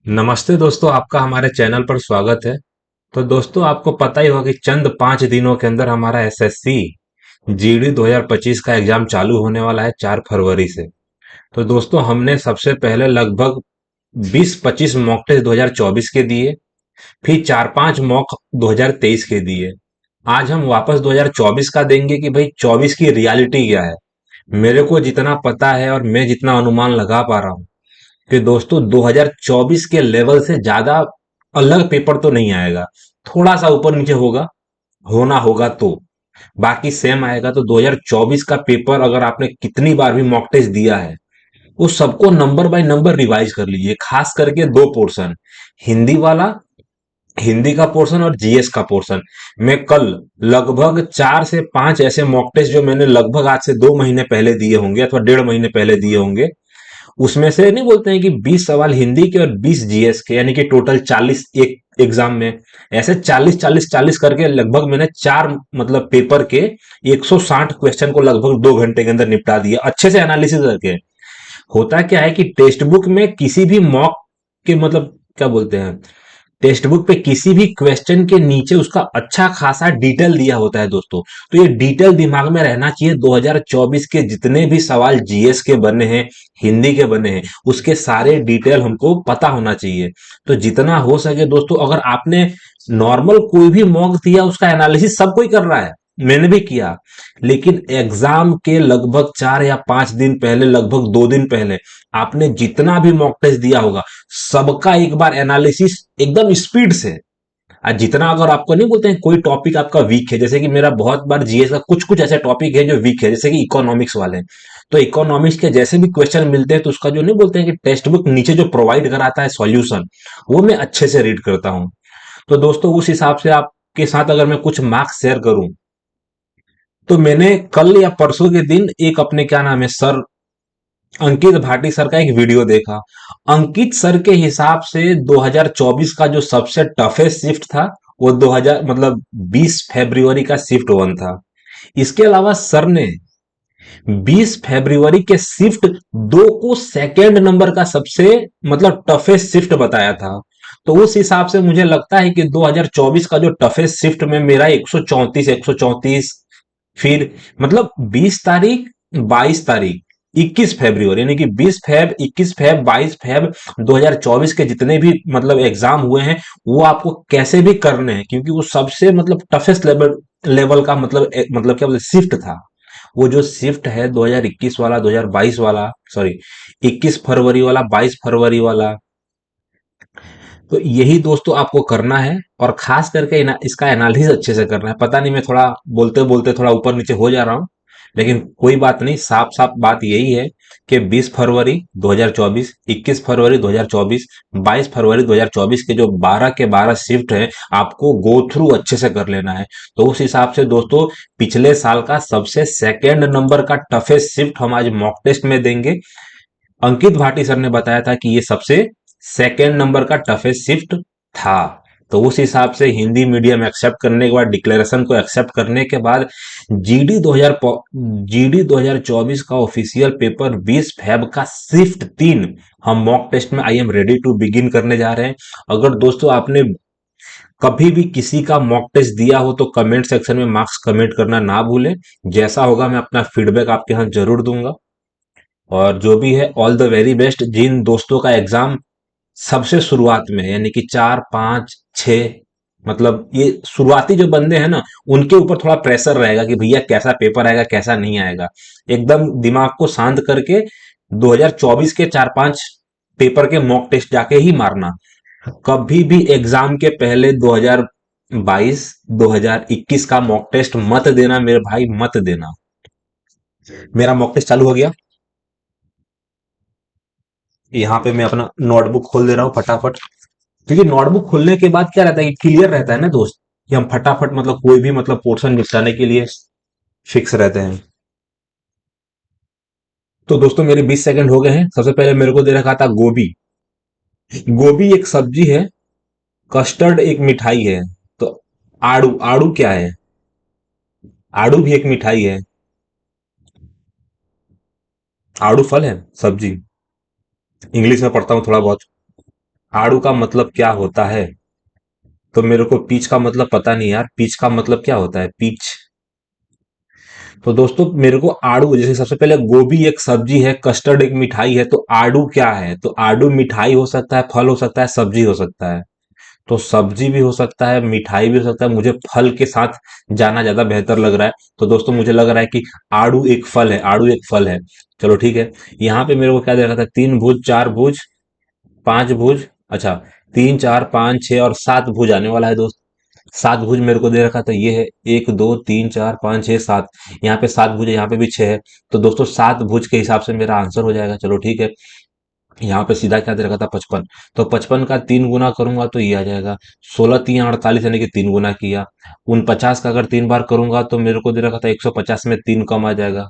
नमस्ते दोस्तों, आपका हमारे चैनल पर स्वागत है। तो दोस्तों, आपको पता ही होगा कि चंद 5 दिनों के अंदर हमारा एसएससी जीडी 2025 का एग्जाम चालू होने वाला है 4 फरवरी से। तो दोस्तों, हमने सबसे पहले लगभग 20-25 मॉक टेस्ट 2024 के दिए, फिर 4-5 मॉक 2023 के दिए। आज हम वापस 2024 का देंगे कि भाई 24 की रियलिटी क्या है। मेरे को जितना पता है और मैं जितना अनुमान लगा पा रहा हूँ कि दोस्तों 2024 के लेवल से ज्यादा अलग पेपर तो नहीं आएगा। थोड़ा सा ऊपर नीचे होगा, होना होगा तो बाकी सेम आएगा। तो 2024 का पेपर अगर आपने कितनी बार भी मॉक टेस्ट दिया है, उस सबको नंबर बाय नंबर रिवाइज कर लीजिए। खास करके दो पोर्शन, हिंदी वाला, हिंदी का पोर्शन और जीएस का पोर्शन। मैं कल लगभग 4 से 5 ऐसे मॉक टेस्ट जो मैंने लगभग आज से 2 महीने पहले दिए होंगे अथवा 1.5 महीने पहले दिए होंगे, उसमें से नहीं बोलते हैं कि 20 सवाल हिंदी के और 20 जीएस के, यानी कि टोटल 40 एक एग्जाम में। ऐसे 40 40 40 करके लगभग मैंने चार मतलब पेपर के 160 क्वेश्चन को लगभग 2 घंटे के अंदर निपटा दिया, अच्छे से एनालिसिस करके। होता क्या है कि टेक्स्ट बुक में किसी भी मॉक के मतलब क्या बोलते हैं, टेक्स्ट बुक पे किसी भी क्वेश्चन के नीचे उसका अच्छा खासा डिटेल दिया होता है दोस्तों। तो ये डिटेल दिमाग में रहना चाहिए। 2024 के जितने भी सवाल जीएस के बने हैं, हिंदी के बने हैं, उसके सारे डिटेल हमको पता होना चाहिए। तो जितना हो सके दोस्तों, अगर आपने नॉर्मल कोई भी मॉक दिया, उसका एनालिसिस सब कोई कर रहा है, मैंने भी किया। लेकिन एग्जाम के लगभग 4 या 5 दिन पहले, लगभग 2 दिन पहले, आपने जितना भी मॉक टेस्ट दिया होगा, सबका एक बार एनालिसिस एकदम स्पीड से। आज जितना अगर आपको नहीं बोलते हैं कोई टॉपिक आपका वीक है, जैसे कि मेरा बहुत बार जीएस का कुछ कुछ ऐसे टॉपिक है जो वीक है, जैसे कि इकोनॉमिक्स वाले। तो इकोनॉमिक्स के जैसे भी क्वेश्चन मिलते हैं, तो उसका जो नहीं बोलते हैं कि टेक्स्ट बुक नीचे जो प्रोवाइड कराता है सॉल्यूशन, वो मैं अच्छे से रीड करता हूं। तो दोस्तों, उस हिसाब से आपके साथ अगर मैं कुछ मार्क्स शेयर करूं, तो मैंने कल या परसों के दिन एक अपने क्या नाम है सर, अंकित भाटी सर का एक वीडियो देखा। अंकित सर के हिसाब से 2024 का जो सबसे टफेस्ट शिफ्ट था, वो 2000 मतलब 20 फरवरी का शिफ्ट 1 था। इसके अलावा सर ने 20 फरवरी के शिफ्ट 2 को सेकेंड नंबर का सबसे मतलब टफेस्ट शिफ्ट बताया था। तो उस हिसाब से मुझे लगता है कि 2024 का जो टफेस्ट शिफ्ट में मेरा 134 फिर मतलब 20 तारीख, 22 तारीख, 21 फरवरी, यानी कि 20 फेब, 21 फेब, 22 फेब 2024 के जितने भी मतलब एग्जाम हुए हैं, वो आपको कैसे भी करने हैं, क्योंकि वो सबसे मतलब टफेस्ट लेवल लेवल का मतलब क्या बोलते शिफ्ट था। वो जो शिफ्ट है 2021 वाला, 2022 वाला, सॉरी 21 फरवरी वाला, 22 फरवरी वाला, तो यही दोस्तों आपको करना है। और खास करके इसका एनालिसिस अच्छे से करना है। पता नहीं, मैं थोड़ा बोलते बोलते थोड़ा ऊपर नीचे हो जा रहा हूँ, लेकिन कोई बात नहीं। साफ साफ बात यही है कि 20 फरवरी 2024, 21 फरवरी 2024, 22 फरवरी 2024 के जो 12 के 12 शिफ्ट है, आपको गो थ्रू अच्छे से कर लेना है। तो उस हिसाब से दोस्तों, पिछले साल का सबसे सेकेंड नंबर का टफेस्ट शिफ्ट हम आज मॉक टेस्ट में देंगे। अंकित भाटी सर ने बताया था कि ये सबसे सेकेंड नंबर का टफेस्ट शिफ्ट था। तो उस हिसाब से हिंदी मीडियम एक्सेप्ट करने के बाद, डिक्लेरेशन को एक्सेप्ट करने के बाद, जीडी 2000 जीडी 2024 का ऑफिशियल पेपर 20 फेब का शिफ्ट 3 हम मॉक टेस्ट में I am ready to begin करने जा रहे हैं। अगर दोस्तों आपने कभी भी किसी का मॉक टेस्ट दिया हो, तो कमेंट सेक्शन में मार्क्स कमेंट करना ना भूलें। जैसा होगा मैं अपना फीडबैक आपके यहाँ जरूर दूंगा। और जो भी है, ऑल द वेरी बेस्ट जिन दोस्तों का एग्जाम सबसे शुरुआत में है, यानी कि 4 5 6, मतलब ये शुरुआती जो बंदे हैं ना, उनके ऊपर थोड़ा प्रेशर रहेगा कि भैया कैसा पेपर आएगा कैसा नहीं आएगा। एकदम दिमाग को शांत करके 2024 के 4 5 पेपर के मॉक टेस्ट जाके ही मारना। कभी भी एग्जाम के पहले 2022 2021 का मॉक टेस्ट मत देना मेरे भाई, मत देना। मेरा मॉक टेस्ट चालू हो गया। यहाँ पे मैं अपना नोटबुक खोल दे रहा हूँ फटाफट, क्योंकि नोटबुक खोलने के बाद क्या रहता है कि क्लियर रहता है ना दोस्त, कि हम फटाफट मतलब कोई भी मतलब पोर्शन निपटाने के लिए फिक्स रहते हैं। तो दोस्तों, मेरे 20 सेकंड हो गए हैं। सबसे पहले मेरे को दे रखा था गोभी। गोभी एक सब्जी है, कस्टर्ड एक मिठाई है। तो आड़ू, आड़ू क्या है? आड़ू भी एक मिठाई है। आड़ू फल है, सब्जी। इंग्लिश में पढ़ता हूँ थोड़ा बहुत। आड़ू का मतलब क्या होता है? तो मेरे को पीच का मतलब पता नहीं यार, पीच का मतलब क्या होता है, पीच? तो दोस्तों मेरे को आड़ू, जैसे सबसे पहले गोभी एक सब्जी है, कस्टर्ड एक मिठाई है, तो आड़ू क्या है? तो आड़ू मिठाई हो सकता है, फल हो सकता है, सब्जी हो सकता है। तो सब्जी भी हो सकता है, मिठाई भी हो सकता है, मुझे फल के साथ जाना ज्यादा बेहतर लग रहा है। तो दोस्तों मुझे लग रहा है कि आड़ू एक फल है, आड़ू एक फल है। चलो ठीक है। यहाँ पे मेरे को क्या दे रखा था, तीन भुज, चार भुज, पांच भुज, अच्छा, तीन, चार, पांच, छह और सात भुज आने वाला है दोस्त। सात भुज मेरे को दे रखा था, ये है एक, दो, तीन, चार, पाँच, छह, सात। यहाँ पे सात भुज है, यहाँ पे भी छह है। तो दोस्तों सात भुज के हिसाब से मेरा आंसर हो जाएगा। चलो ठीक है। यहाँ पे सीधा क्या दे रखा था, 55। तो 55 का तीन गुना करूंगा तो ये आ जाएगा 16 तीन 48, यानी कि तीन गुना किया। 49 का अगर तीन बार करूंगा तो मेरे को दे रखा था 150 में तीन कम आ जाएगा।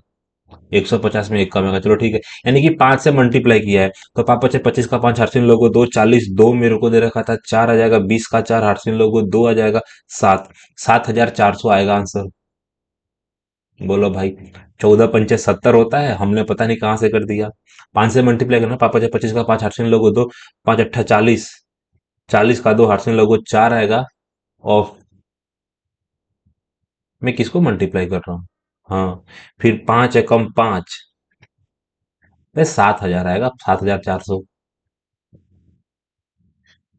150 में एक कम आएगा। चलो ठीक है। यानी कि पांच से मल्टीप्लाई किया है। तो पापा पचे 25 का पांच हार्सिन लोगो दो, 40 दो मेरे को दे रखा था, चार आ जाएगा, 20 का चार हार्सिन लोगो दो आ जाएगा, सात। 7,400 आएगा आंसर। बोलो भाई। 14 पंचे 70 होता है, हमने पता नहीं कहाँ से कर दिया। पांच से मल्टीप्लाई करना, पापा जब 25 का पांच हार्सिन लोगो दो, पांच अट्ठा 40, 40 का दो हार्सिन लोगो चार आएगा। और मैं किसको मल्टीप्लाई कर रहा हूँ? हाँ। फिर पांच एकम पांच, 7,000 आएगा, 7,400।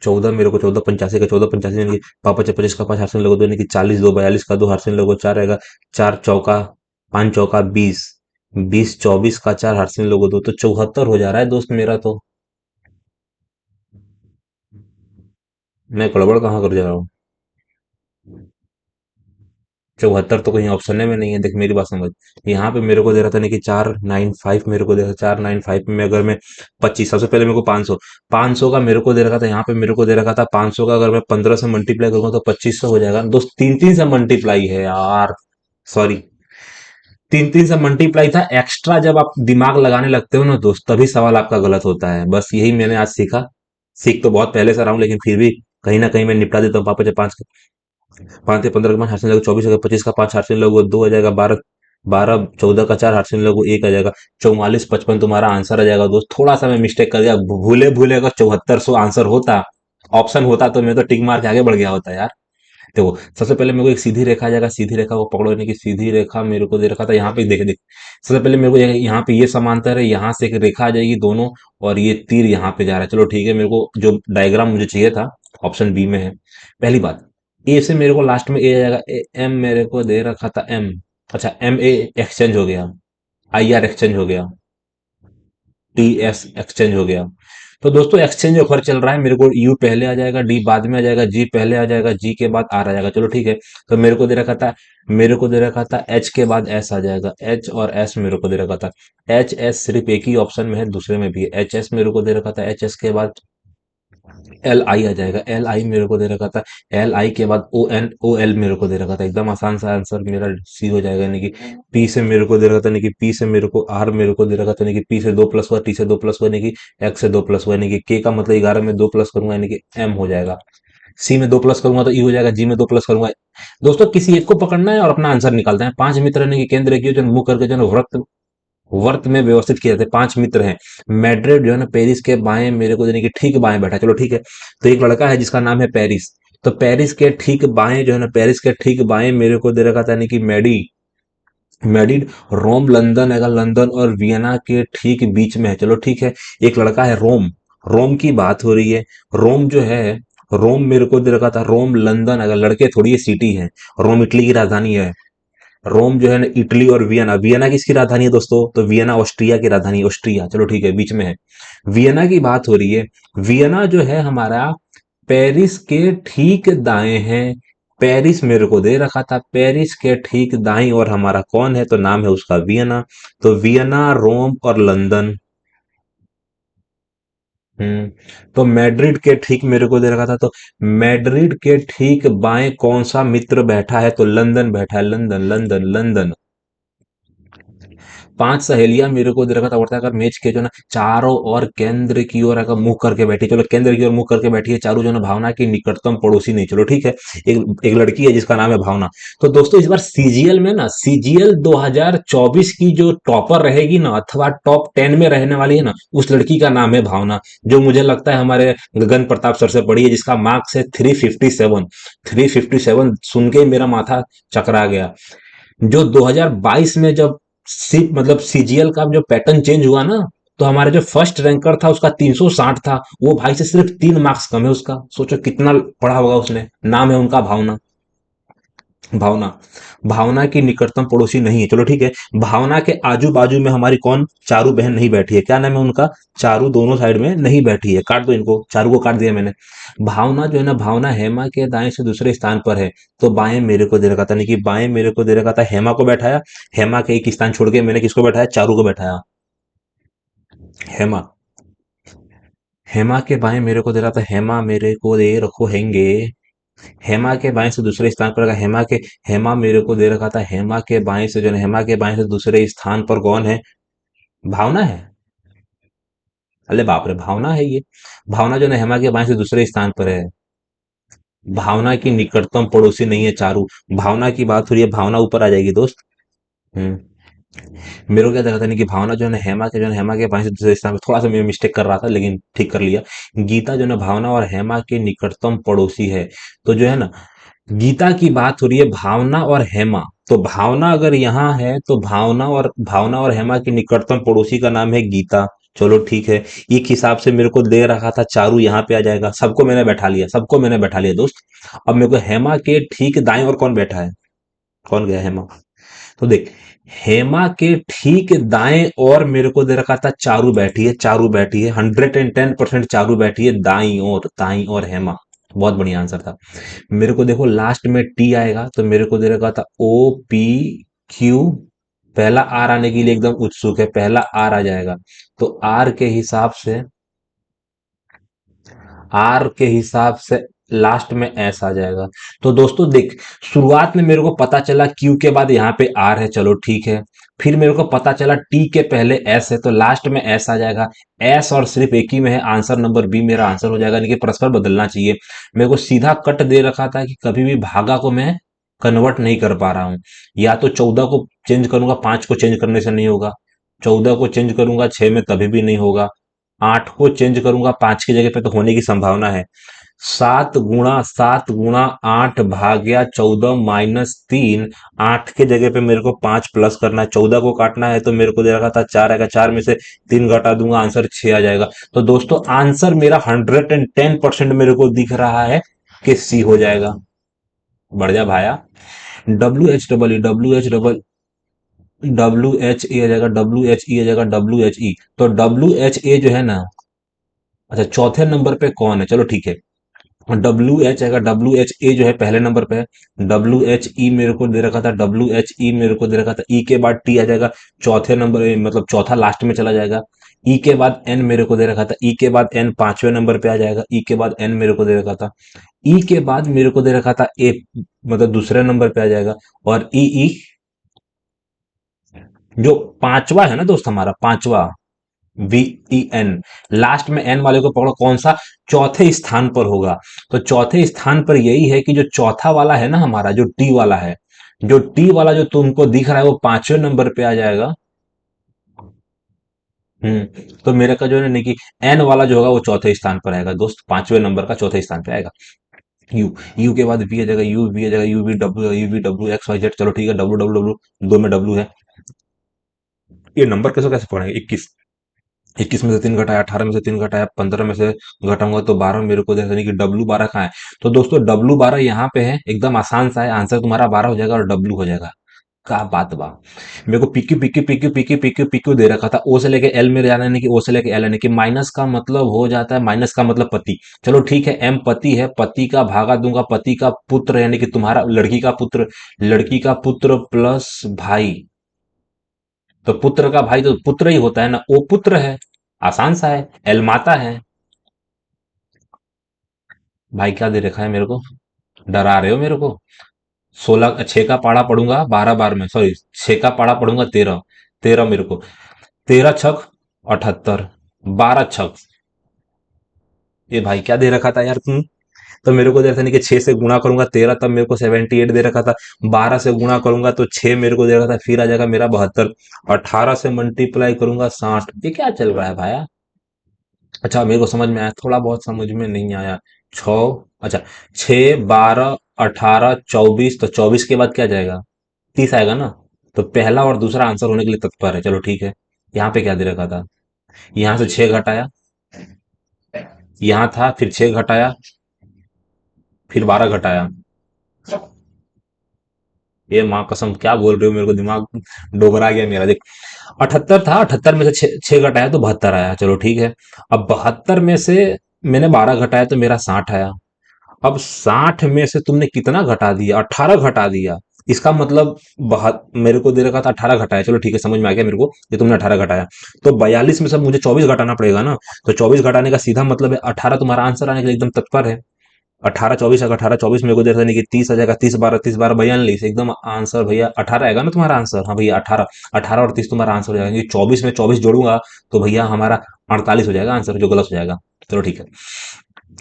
14 मेरे को 14 85 का 14 85, यानी कि पापा जब 25 का पांच हार्सिन लोगो दो, यानी कि 40 दो 42 का दो हार्सिन लोगो चार आएगा। चार चौका, पांच चौका 20, 20 24 का चार हार्सिन लोगो दो, तो 74 हो जा रहा है दोस्त मेरा तो। मैं गड़बड़ कहाँ कर जा रहा हूँ? 74 तो कहीं ऑप्शन में नहीं है, देख मेरी बात समझ। यहाँ पे मेरे को दे रहा था, नहीं कि 495 मेरे को दे रहा था, 495 में अगर मैं 25, सबसे पहले मेरे को 500, 500 का मेरे को दे रखा था, यहाँ पे मेरे को दे रखा था 500 का, अगर मैं 15 से मल्टीप्लाई करूंगा तो 2500 हो जाएगा दोस्त। तीन तीन से मल्टीप्लाई है यार, सॉरी, तीन तीन से मल्टीप्लाई था। एक्स्ट्रा जब आप दिमाग लगाने लगते हो ना दोस्त, तभी सवाल आपका गलत होता है। बस यही मैंने आज सीखा। सीख तो बहुत पहले से रहा हूँ, लेकिन फिर भी कहीं ना कहीं मैं निपटा देता हूँ। पापा जब पांच, पांच से 15 का पांच हार्सिन लोग 24 अगर 25 का पांच हार्सिन लोग दो आ जाएगा, 12, 12 14 का चार हार्सिन लोग एक आ जाएगा। 44 55 तुम्हारा आंसर आ जाएगा दोस्त। थोड़ा सा मैं मिस्टेक कर दिया, भूले भूले अगर 7400 आंसर होता, ऑप्शन होता, तो मैं तो टिक मार के आगे बढ़ गया होता यार। देखो, सबसे पहले मेरे को एक सीधी रेखा आ जाएगा, सीधी रेखा को पकड़ो, यानी कि सीधी रेखा मेरे को दे रखा था, यहाँ पे देख देख। सबसे पहले मेरे को यहाँ पे ये समांतर है, यहाँ से एक रेखा आ जाएगी दोनों, और ये तीर यहाँ पे जा रहा है। चलो ठीक है, मेरे को जो डायग्राम मुझे चाहिए था ऑप्शन बी में है। पहली बात, ए से मेरे को लास्ट में ए आ जाएगा, एम मेरे को दे रखा था एम। अच्छा, एम ए एक्सचेंज हो गया, आई आर एक्सचेंज हो गया, टी एस एक्सचेंज हो गया। तो दोस्तों एक्सचेंज ऑफर चल रहा है, मेरे को यू पहले आ जाएगा, डी बाद में आ जाएगा, जी पहले आ जाएगा, जी के बाद आर आ जाएगा। चलो ठीक है। तो मेरे को दे रखा था एच के बाद एस आ जाएगा, एच और एस मेरे को दे रखा था। एच एस सिर्फ एक ही ऑप्शन में है, दूसरे में भी है। एच एस मेरे को दे रखा था, एच एस के बाद एल आई आ जाएगा, एल आई मेरे को दे रखा था। एल आई के बाद ओ एन, ओ एल मेरे को दे रखा था। एकदम आसान सा आंसर मेरा सी हो जाएगा, यानी कि पी से मेरे को दे रखा था, यानी कि पी से मेरे को आर मेरे को दे रखा था, यानी कि पी से दो प्लस हुआ, टी से दो प्लस हुआ, यानी कि एक्स से दो प्लस हुआ, यानी कि के का मतलब 11 में दो प्लस करूंगा, यानी कि एम हो जाएगा। सी में दो प्लस करूंगा तो ई हो जाएगा, जी में दो प्लस करूंगा। दोस्तों किसी एक को पकड़ना है और अपना आंसर निकालना है। पांच मित्र ने केंद्र की जो मुंह करके जो वृत्त, वर्त में व्यवस्थित किए जाते हैं। पांच मित्र हैं। मैड्रिड जो है ना, पेरिस के बाएं मेरे को, यानी कि ठीक बाएं बैठा है। चलो ठीक है। तो एक लड़का है जिसका नाम है पेरिस। तो पेरिस के ठीक बाएं जो है ना, पेरिस के ठीक बाएं मेरे को दे रखा था, यानी कि मैडी, मैड्रिड। रोम लंदन, अगर लंदन और वियना के ठीक बीच में है। चलो ठीक है। एक लड़का है रोम, रोम की बात हो रही है। रोम जो है, रोम मेरे को दे रखा था, रोम लंदन, अगर लड़के थोड़ी ये सिटी है। रोम इटली की राजधानी है। रोम जो है ना, इटली और वियना, वियना किसकी राजधानी है दोस्तों? तो वियना ऑस्ट्रिया की राजधानी है, ऑस्ट्रिया। चलो ठीक है, बीच में है। वियना की बात हो रही है। वियना जो है हमारा पेरिस के ठीक दाएं है। पेरिस मेरे को दे रखा था, पेरिस के ठीक दाएं, और हमारा कौन है? तो नाम है उसका वियना। तो वियना, रोम और लंदन। तो मैड्रिड के ठीक मेरे को दे रखा था, तो मैड्रिड के ठीक बाएं कौन सा मित्र बैठा है? तो लंदन बैठा है, लंदन लंदन लंदन। पांच सहेलियां मेरे को दे रखा था वर्ताकार मेज के जो है ना चारों ओर केंद्र की ओर अगर मुंह करके बैठी, चलो केंद्र की ओर मुंह करके बैठी है चारों जो है ना भावना की निकटतम पड़ोसी नहीं, चलो ठीक है। एक लड़की है जिसका नाम है भावना। तो दोस्तों इस बार सीजीएल में ना, सीजीएल 2024 की जो टॉपर रहेगी ना अथवा टॉप 10 में रहने वाली है ना, उस लड़की का नाम है भावना, जो मुझे लगता है हमारे गगन प्रताप सर से पढ़ी है, जिसका मार्क्स है 357। 357 सुन के ही मेरा माथा चकरा गया। जो 2022 में जब मतलब सीजीएल का जो पैटर्न चेंज हुआ ना, तो हमारे जो फर्स्ट रैंकर था उसका 360 था, वो भाई से सिर्फ 3 मार्क्स कम है उसका। सोचो कितना पढ़ा होगा उसने। नाम है उनका भावना। भावना। भावना की निकटतम पड़ोसी नहीं है, चलो ठीक है। भावना के आजू बाजू में हमारी कौन, चारू बहन नहीं बैठी है, क्या नाम है उनका, चारू दोनों साइड में नहीं बैठी है, काट दो इनको, चारू को काट दिया मैंने। भावना जो है ना, भावना हेमा के दाएं से दूसरे स्थान पर है, तो बाएं मेरे को दे रखा था, नहीं कि बाएं मेरे को दे रखा था हेमा को बैठाया। हेमा के एक स्थान छोड़ के मैंने किसको बैठाया, चारू को बैठाया। हेमा। हेमा के बाएं मेरे को दे रहा था, हेमा मेरे को दे रखो हेंगे। हेमा के बाएं से दूसरे स्थान पर हेमा मेरे को दे रखा था, हेमा के बाएं से जो है, हेमा के बाएं से दूसरे स्थान पर कौन है, भावना है। अरे बाप रे, भावना है ये। भावना जो है हेमा के बाएं से दूसरे स्थान पर है। भावना की निकटतम पड़ोसी नहीं है चारू। भावना की बात हो रही है, भावना ऊपर आ जाएगी दोस्त। हम्म। मेरे को क्या देखा था, नहीं कि भावना जो है हेमा के जो है हेमा के बाएं से दूसरे स्थान पर, थोड़ा सा मैं मिस्टेक कर रहा था लेकिन ठीक कर लिया। गीता जो है भावना और हेमा के निकटतम पड़ोसी है। तो जो है ना, गीता की बात हो रही है भावना और हेमा। तो भावना अगर यहाँ है तो भावना और हेमा की निकटतम पड़ोसी का नाम है गीता। चलो ठीक है। एक हिसाब से मेरे को दे रखा था चारू यहाँ पे आ जाएगा, सबको मैंने बैठा लिया, सबको मैंने बैठा लिया दोस्त। अब मेरे को हेमा के ठीक दाएं और कौन बैठा है, कौन गया हेमा। तो देख, हेमा के ठीक दाएं और मेरे को दे रखा था चारू बैठी है, चारू बैठी है 110% चारू बैठी है दाई और, दाई और हेमा। बहुत बढ़िया आंसर था। मेरे को देखो लास्ट में टी आएगा, तो मेरे को दे रखा था ओ पी क्यू। पहला आर आने के लिए एकदम उत्सुक है, पहला आर आ जाएगा। तो आर के हिसाब से लास्ट में एस आ जाएगा। तो दोस्तों देख, शुरुआत में मेरे को पता चला क्यू के बाद यहाँ पे आर है, चलो ठीक है। फिर मेरे को पता चला टी के पहले एस है, तो लास्ट में एस आ जाएगा। एस और सिर्फ एक ही में है, आंसर नंबर बी मेरा आंसर हो जाएगा, लेकिन परस्पर बदलना चाहिए। मेरे को सीधा कट दे रखा था कि कभी भी भागा को मैं कन्वर्ट नहीं कर पा रहा हूं। या तो 14 को चेंज करूंगा, 5 को चेंज करने से नहीं होगा। 14 को चेंज करूंगा 6 में, तभी भी नहीं होगा। 8 को चेंज करूंगा 5 की जगह पे, तो होने की संभावना है। 7 गुणा 8 भाग्या 14 - 3। 8 के जगह पे मेरे को 5 प्लस करना है, 14 को काटना है, तो मेरे को दे रखा था 4 आएगा, 4 में से 3 घटा दूंगा, आंसर 6 आ जाएगा। तो दोस्तों आंसर मेरा 110% मेरे को दिख रहा है कि सी हो जाएगा। बढ़ जा भाया। डब्ल्यू एच ई आ जाएगा, डब्ल्यू एच ई आ जाएगा, डब्ल्यू एच ई। तो डब्ल्यू एच ए जो है ना, अच्छा चौथे नंबर पे कौन है, चलो ठीक है। डब्ल्यू एच आएगा, डब्ल्यू एच ए जो है पहले नंबर पे है। डब्ल्यू एच ई मेरे को दे रखा था, डब्ल्यू एच ई मेरे को दे रखा था, ई के बाद टी आ जाएगा। चौथे नंबर मतलब चौथा लास्ट में चला जाएगा। ई के बाद एन मेरे को दे रखा था, ई के बाद एन पांचवें नंबर पे आ जाएगा। ई के बाद एन मेरे को दे रखा था। ई के बाद मेरे को दे रखा था ए, मतलब दूसरे नंबर पे आ जाएगा। और ई ई जो पांचवा है ना दोस्त, हमारा पांचवा, VEN, लास्ट में एन वाले को पकड़ो, कौन सा, चौथे स्थान पर होगा। तो चौथे स्थान पर यही है कि जो चौथा वाला है ना हमारा, जो टी वाला है, जो टी वाला जो तुमको दिख रहा है वो पांचवें नंबर पे आ जाएगा। तो मेरे का जो है ना, कि एन वाला जो होगा वो चौथे स्थान पर आएगा दोस्त, पांचवें नंबर का चौथे स्थान पे आएगा। यू, यू के बाद वी आ जाएगा, यू वी आ जाएगा, U V W X Y Z, चलो ठीक है, डब्ल्यू डब्ल्यू डब्ल्यू, दो में डब्ल्यू है। ये नंबर कैसे कैसे पढ़ेंगे, 21, 21 में से 3 घटाया, 18 में से 3 घटाया, 15 में से घटाऊंगा तो 12 मेरे को देखा नहीं कि W12 कहाँ है। तो दोस्तों W12 यहाँ पे है, एकदम आसान सा है, आंसर तुम्हारा 12 हो जाएगा और W हो जाएगा। क्या बात बा। मेरे को P Q P Q P Q P Q P Q P Q दे रखा था, ओ से लेके एल में जाना, नहीं कि ओ से लेके एल, यानी कि माइनस का मतलब हो जाता है, माइनस का मतलब पति। चलो ठीक है, एम पति है, पति का भागा दूंगा, पति का पुत्र यानी कि तुम्हारा लड़की का पुत्र, लड़की का पुत्र प्लस भाई। तो पुत्र का भाई तो पुत्र ही होता है ना, ओ पुत्र है, आसान सा है। एल माता है। भाई क्या दे रखा है मेरे को, डरा रहे हो मेरे को। 16 6 का पाड़ा पढ़ूंगा 12 बार में, सॉरी 6 का पाड़ा पढ़ूंगा 13, 13 मेरे को, 13 छक 78, 12 छक। ये भाई क्या दे रखा था यार तुम? तो मेरे को दे रखा था नहीं कि 6 से गुणा करूंगा 13, तब मेरे को 78 दे रखा था। 12 से गुणा करूंगा तो 6 मेरे को दे रखा था, फिर आ जाएगा मेरा 72। 18 से मल्टीप्लाई करूंगा 60। ये क्या चल रहा है भाई? अच्छा मेरे को समझ में आया, थोड़ा बहुत समझ में नहीं आया। छ अच्छा, 6, 12, 18, 24, तो 24 के बाद क्या जाएगा? 30 आएगा ना। तो पहला और दूसरा आंसर होने के लिए तत्पर है। चलो ठीक है। यहाँ पे क्या दे रखा था? यहाँ से 6 घटाया, यहाँ था, फिर 6 घटाया, फिर 12 घटाया। ये माँ कसम क्या बोल रहे हो, मेरे को दिमाग डोबरा गया मेरा। देख, 78 था, 78 में से छह घटाया तो 72 आया। चलो ठीक है। अब 72 में से मैंने 12 घटाया तो मेरा 60 आया। अब 60 में से तुमने कितना घटा दिया? 18 घटा दिया। इसका मतलब मेरे को दे रखा था 18 घटाया। चलो ठीक है, समझ में आ गया मेरे को कि तुमने 18 घटाया। तो 42 में से मुझे 24 घटाना पड़ेगा ना। तो 24 घटाने का सीधा मतलब है 18 तुम्हारा आंसर आने के लिए एकदम तत्पर है। 18, 24, अगर 18, 24 मेरे को दे रखा नहीं कि 30 आ जाएगा। 30, 12, 30, 12, 42 एकदम आंसर भैया 18 आएगा ना तुम्हारा आंसर। हाँ भैया 18, 18 और 30 तुम्हारा आंसर हो जाएगा, क्योंकि 24 में 24 जोड़ूंगा तो भैया हमारा 48 हो जाएगा आंसर, जो गलत हो जाएगा। चलो ठीक है।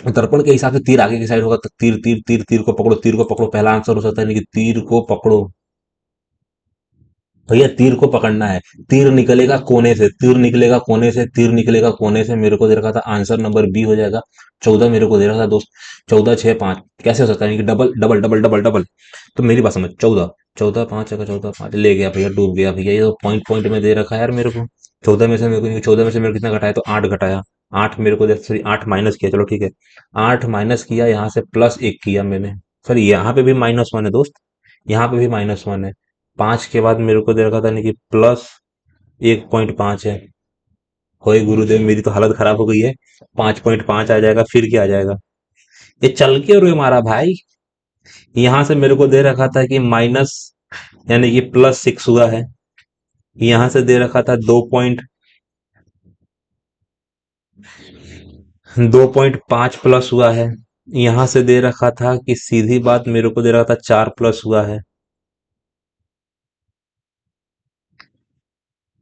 दर्पण के हिसाब से तीर आगे की साइड होगा, तो तीर तीर तीर तीर को पकड़ो, तीर को पकड़ो, पहला आंसर हो सकता है, नहीं कि तीर को पकड़ो। भैया तीर को पकड़ना है। तीर निकलेगा कोने से, तीर निकलेगा कोने से, तीर निकलेगा कोने से। मेरे को दे रखा था आंसर नंबर बी हो जाएगा। 14 मेरे को दे रखा था दोस्त। 14, 6, 5 कैसे हो सकता है कि double double double double double? तो मेरी बात समझ। 14, 14, 5 अगर 14, 5 ले गया भैया, डूब गया भैया। ये तो पॉइंट पॉइंट में दे रखा है यार मेरे को। 14 में से मेरे को कितना घटाया? तो 8 घटाया। 8 मेरे को सॉरी 8 माइनस किया। चलो ठीक है। 8 माइनस किया, यहाँ से +1 किया मैंने। सॉरी यहाँ पे भी -1 है दोस्त, यहाँ पे भी -1 है। 5 के बाद मेरे को दे रखा था नहीं कि +1.5 है। होए गुरुदेव, मेरी तो हालत खराब हो गई है। 5.5 आ जाएगा, फिर क्या आ जाएगा? ये चल के रो मारा भाई। यहाँ से मेरे को दे रखा था कि माइनस, यानी कि +6 हुआ है। यहाँ से दे रखा था 2.5 प्लस हुआ है। यहाँ से दे रखा था कि सीधी बात मेरे को दे रखा था 4 प्लस हुआ है।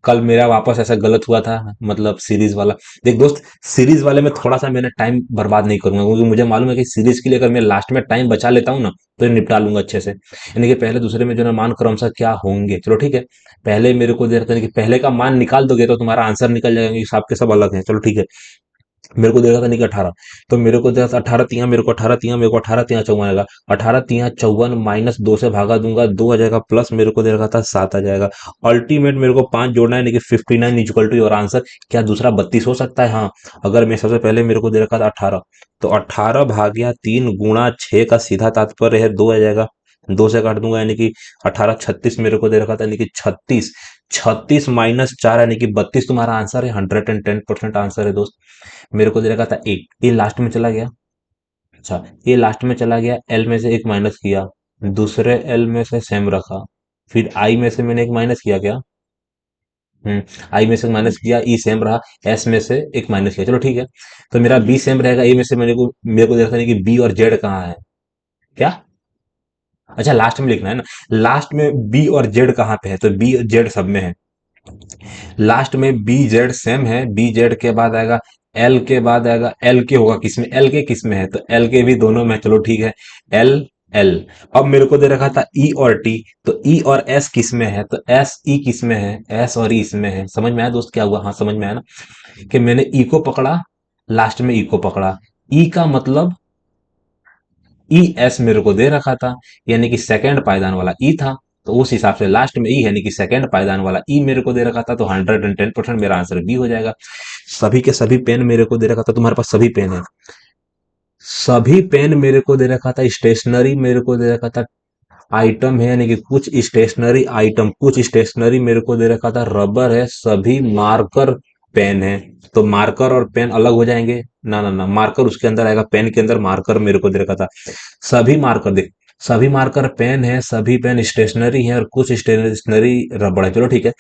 कल मेरा वापस ऐसा गलत हुआ था, मतलब सीरीज वाला। देख दोस्त, सीरीज वाले में थोड़ा सा मैंने टाइम बर्बाद नहीं करूंगा, क्योंकि मुझे मालूम है कि सीरीज के लिए अगर मैं लास्ट में टाइम बचा लेता हूँ ना, तो ये निपटा लूंगा अच्छे से। यानी कि पहले दूसरे में जो ना मान क्रमशः क्या होंगे। चलो ठीक है। पहले मेरे को दे रखा था कि पहले का मान निकाल दोगे तो तुम्हारा आंसर निकल जाएगा, क्योंकि सबके सब अलग है। चलो ठीक है। मेरे को दे रखा था नहीं कि 18, तो मेरे को दे रखा था 18 तिया, मेरे को 18 तिया, मेरे को 18 तिया 54 आएगा। 18 तिया 54 -2 से भागा दूंगा, 2 आ जाएगा, प्लस मेरे को दे रखा था 7 आ जाएगा। अल्टीमेट मेरे को 5 जोड़ना है, लेकिन 59 इक्वल टू योर आंसर। क्या दूसरा 32 हो सकता है? हाँ। अगर मैं सबसे पहले मेरे को दे रखा था 18, तो 18 भाग्या 3 गुणा 6 का सीधा तात्पर्य है 2 आ जाएगा। 2 से काट दूंगा, यानी कि 18, 36 मेरे को दे रखा था, यानी कि 36। 36 -4 यानी कि 32 तुम्हारा आंसर है। 110% आंसर है दोस्त। मेरे को दे रखा था 8, ये लास्ट में चला गया। अच्छा, ये लास्ट में चला गया, एल में से एक माइनस किया, दूसरे एल में से सेम रखा, फिर आई में से मैंने एक माइनस किया क्या? हम्म। आई में से माइनस किया, ई सेम रहा, एस में से एक माइनस किया। चलो ठीक है। तो मेरा बी सेम रहेगा, ए में से मेरे को देखा नहीं कि बी और जेड कहाँ है। क्या? अच्छा, लास्ट में लिखना है ना। लास्ट में बी और जेड कहाँ पे है? तो बी और जेड सब में है। लास्ट में बी जेड सेम है। बी जेड के बाद आएगा एल, के बाद आएगा एल के, होगा किसमें? एल के किसमें है? तो एल के भी दोनों में। चलो ठीक है। L L. अब मेरे को दे रखा था ई और टी, तो ई और एस किसमें है? तो एस ई किसमें है? एस और ई इसमें है। समझ में आया दोस्त क्या हुआ? हाँ समझ में आया ना, कि मैंने ई को पकड़ा, लास्ट में ई को पकड़ा। ई का मतलब ई एस मेरे को दे रखा था, यानी कि सेकंड पायदान वाला ई था। तो उस हिसाब से लास्ट में ई, यानी कि सेकंड पायदान वाला ई मेरे को दे रखा था। तो 110% मेरा आंसर बी हो जाएगा। सभी के सभी पेन मेरे को दे रखा था। तुम्हारे पास सभी पेन है? सभी पेन मेरे को दे रखा था। स्टेशनरी मेरे को दे रखा था आइटम है, यानी कि कुछ स्टेशनरी आइटम, कुछ स्टेशनरी मेरे को दे रखा था रबर है, सभी मार्कर पेन है। तो मार्कर और पेन अलग हो जाएंगे? ना ना ना, मार्कर उसके अंदर आएगा, पेन के अंदर मार्कर मेरे को दे रखा था। सभी मार्कर देख, सभी मार्कर पेन है, सभी पेन स्टेशनरी है, और कुछ स्टेशनरी रबड़ है। चलो ठीक है।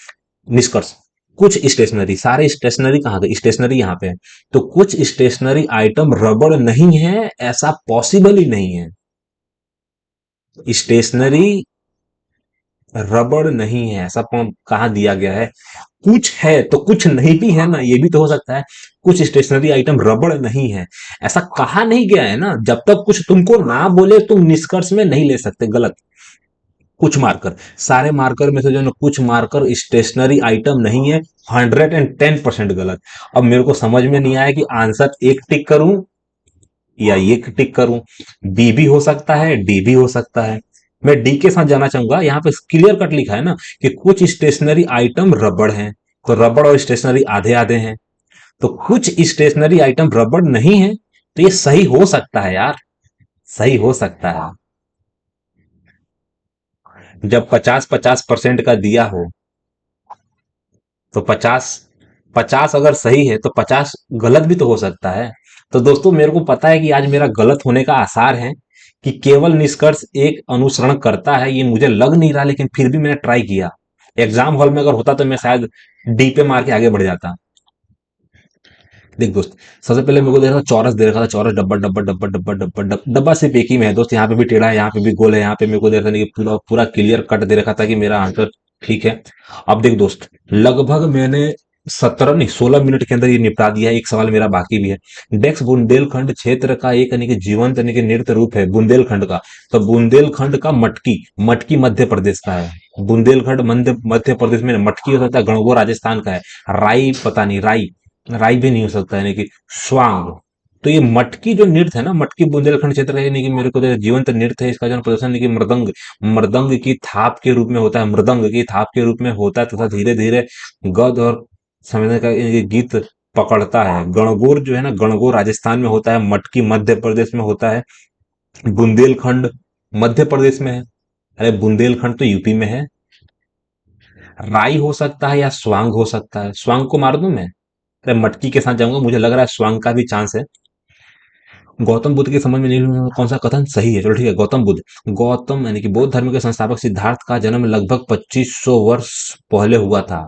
निष्कर्ष, कुछ स्टेशनरी, सारे स्टेशनरी कहाँ गए? स्टेशनरी यहाँ पे है। तो कुछ स्टेशनरी आइटम रबड़ नहीं है, ऐसा पॉसिबल ही नहीं है। स्टेशनरी रबड़ नहीं है ऐसा कहाँ दिया गया है? कुछ है तो कुछ नहीं भी है ना, ये भी तो हो सकता है। कुछ स्टेशनरी आइटम रबड़ नहीं है, ऐसा कहा नहीं गया है ना। जब तक कुछ तुमको ना बोले तुम निष्कर्ष में नहीं ले सकते। गलत। कुछ मार्कर, सारे मार्कर में से जो है ना कुछ मार्कर स्टेशनरी आइटम नहीं है। 110% गलत। अब मेरे को समझ में नहीं आया कि आंसर एक टिक करूं या एक टिक करूं। बी भी हो सकता है, डी भी हो सकता है। मैं डी के साथ जाना चाहूंगा। यहाँ पे क्लियर कट लिखा है ना कि कुछ स्टेशनरी आइटम रबड़ हैं, तो रबड़ और स्टेशनरी आधे आधे हैं। तो कुछ स्टेशनरी आइटम रबड़ नहीं है, तो ये सही हो सकता है यार, सही हो सकता है। जब 50-50% का दिया हो तो 50-50 अगर सही है तो 50 गलत भी तो हो सकता है। तो दोस्तों मेरे को पता है कि आज मेरा गलत होने का आसार है, कि केवल निष्कर्ष एक अनुसरण करता है ये मुझे लग नहीं रहा, लेकिन फिर भी मैंने ट्राई किया। एग्जाम हॉल में अगर होता तो मैं शायद डी पे मार के आगे बढ़ जाता। देख दोस्त, सबसे पहले मेरे को देखा था चौरस दे रखा था, चौरस डब्बा डब्बा डब्बा डब्बा डब्बा डब्बा डब्बा सिर्फ एक ही में है दोस्त। यहाँ पे भी टेढ़ा है, यहाँ पे भी गोल है, यहाँ पे मेरे को दे रखा था कि पूरा पूरा क्लियर कट दे रखा था कि मेरा आंसर ठीक है। अब देख दोस्त, लगभग मैंने 17 नहीं 16 मिनट के अंदर ये निपटा दिया है। एक सवाल मेरा बाकी भी है। डेक्स बुंदेलखंड क्षेत्र का एक यानी कि जीवंत यानी कि नृत्य रूप है बुंदेलखंड का। तो बुंदेलखंड का मटकी, मटकी मध्य प्रदेश का है। बुंदेलखंड मध्य मध्य प्रदेश में मटकी हो सकता है, गणगौर राजस्थान का है। राई पता नहीं, राई राई भी नहीं हो सकता है, यानी कि स्वांग। तो ये मटकी जो नृत्य है ना, मटकी बुंदेलखंड क्षेत्र का यानी कि मेरे को तो जीवंत नृत्य है। इसका जो प्रदर्शन यानी कि मृदंग, मृदंग की थाप के रूप में होता है, मृदंग की थाप के रूप में होता है, तथा धीरे धीरे गद और संवेदन का यानी कि गीत पकड़ता है। गणगौर जो है ना, गणगौर राजस्थान में होता है, मटकी मध्य प्रदेश में होता है, बुंदेलखंड मध्य प्रदेश में है। अरे बुंदेलखंड तो यूपी में है। राई हो सकता है या स्वांग हो सकता है। स्वांग को मार दूं मैं? अरे मटकी के साथ जाऊंगा, मुझे लग रहा है स्वांग का भी चांस है। गौतम बुद्ध की समझ में नहीं कौन सा कथन सही है। चलो ठीक है, गौतम बुद्ध। गौतम यानी कि बौद्ध धर्म के संस्थापक सिद्धार्थ का जन्म लगभग 2500 वर्ष पहले हुआ था।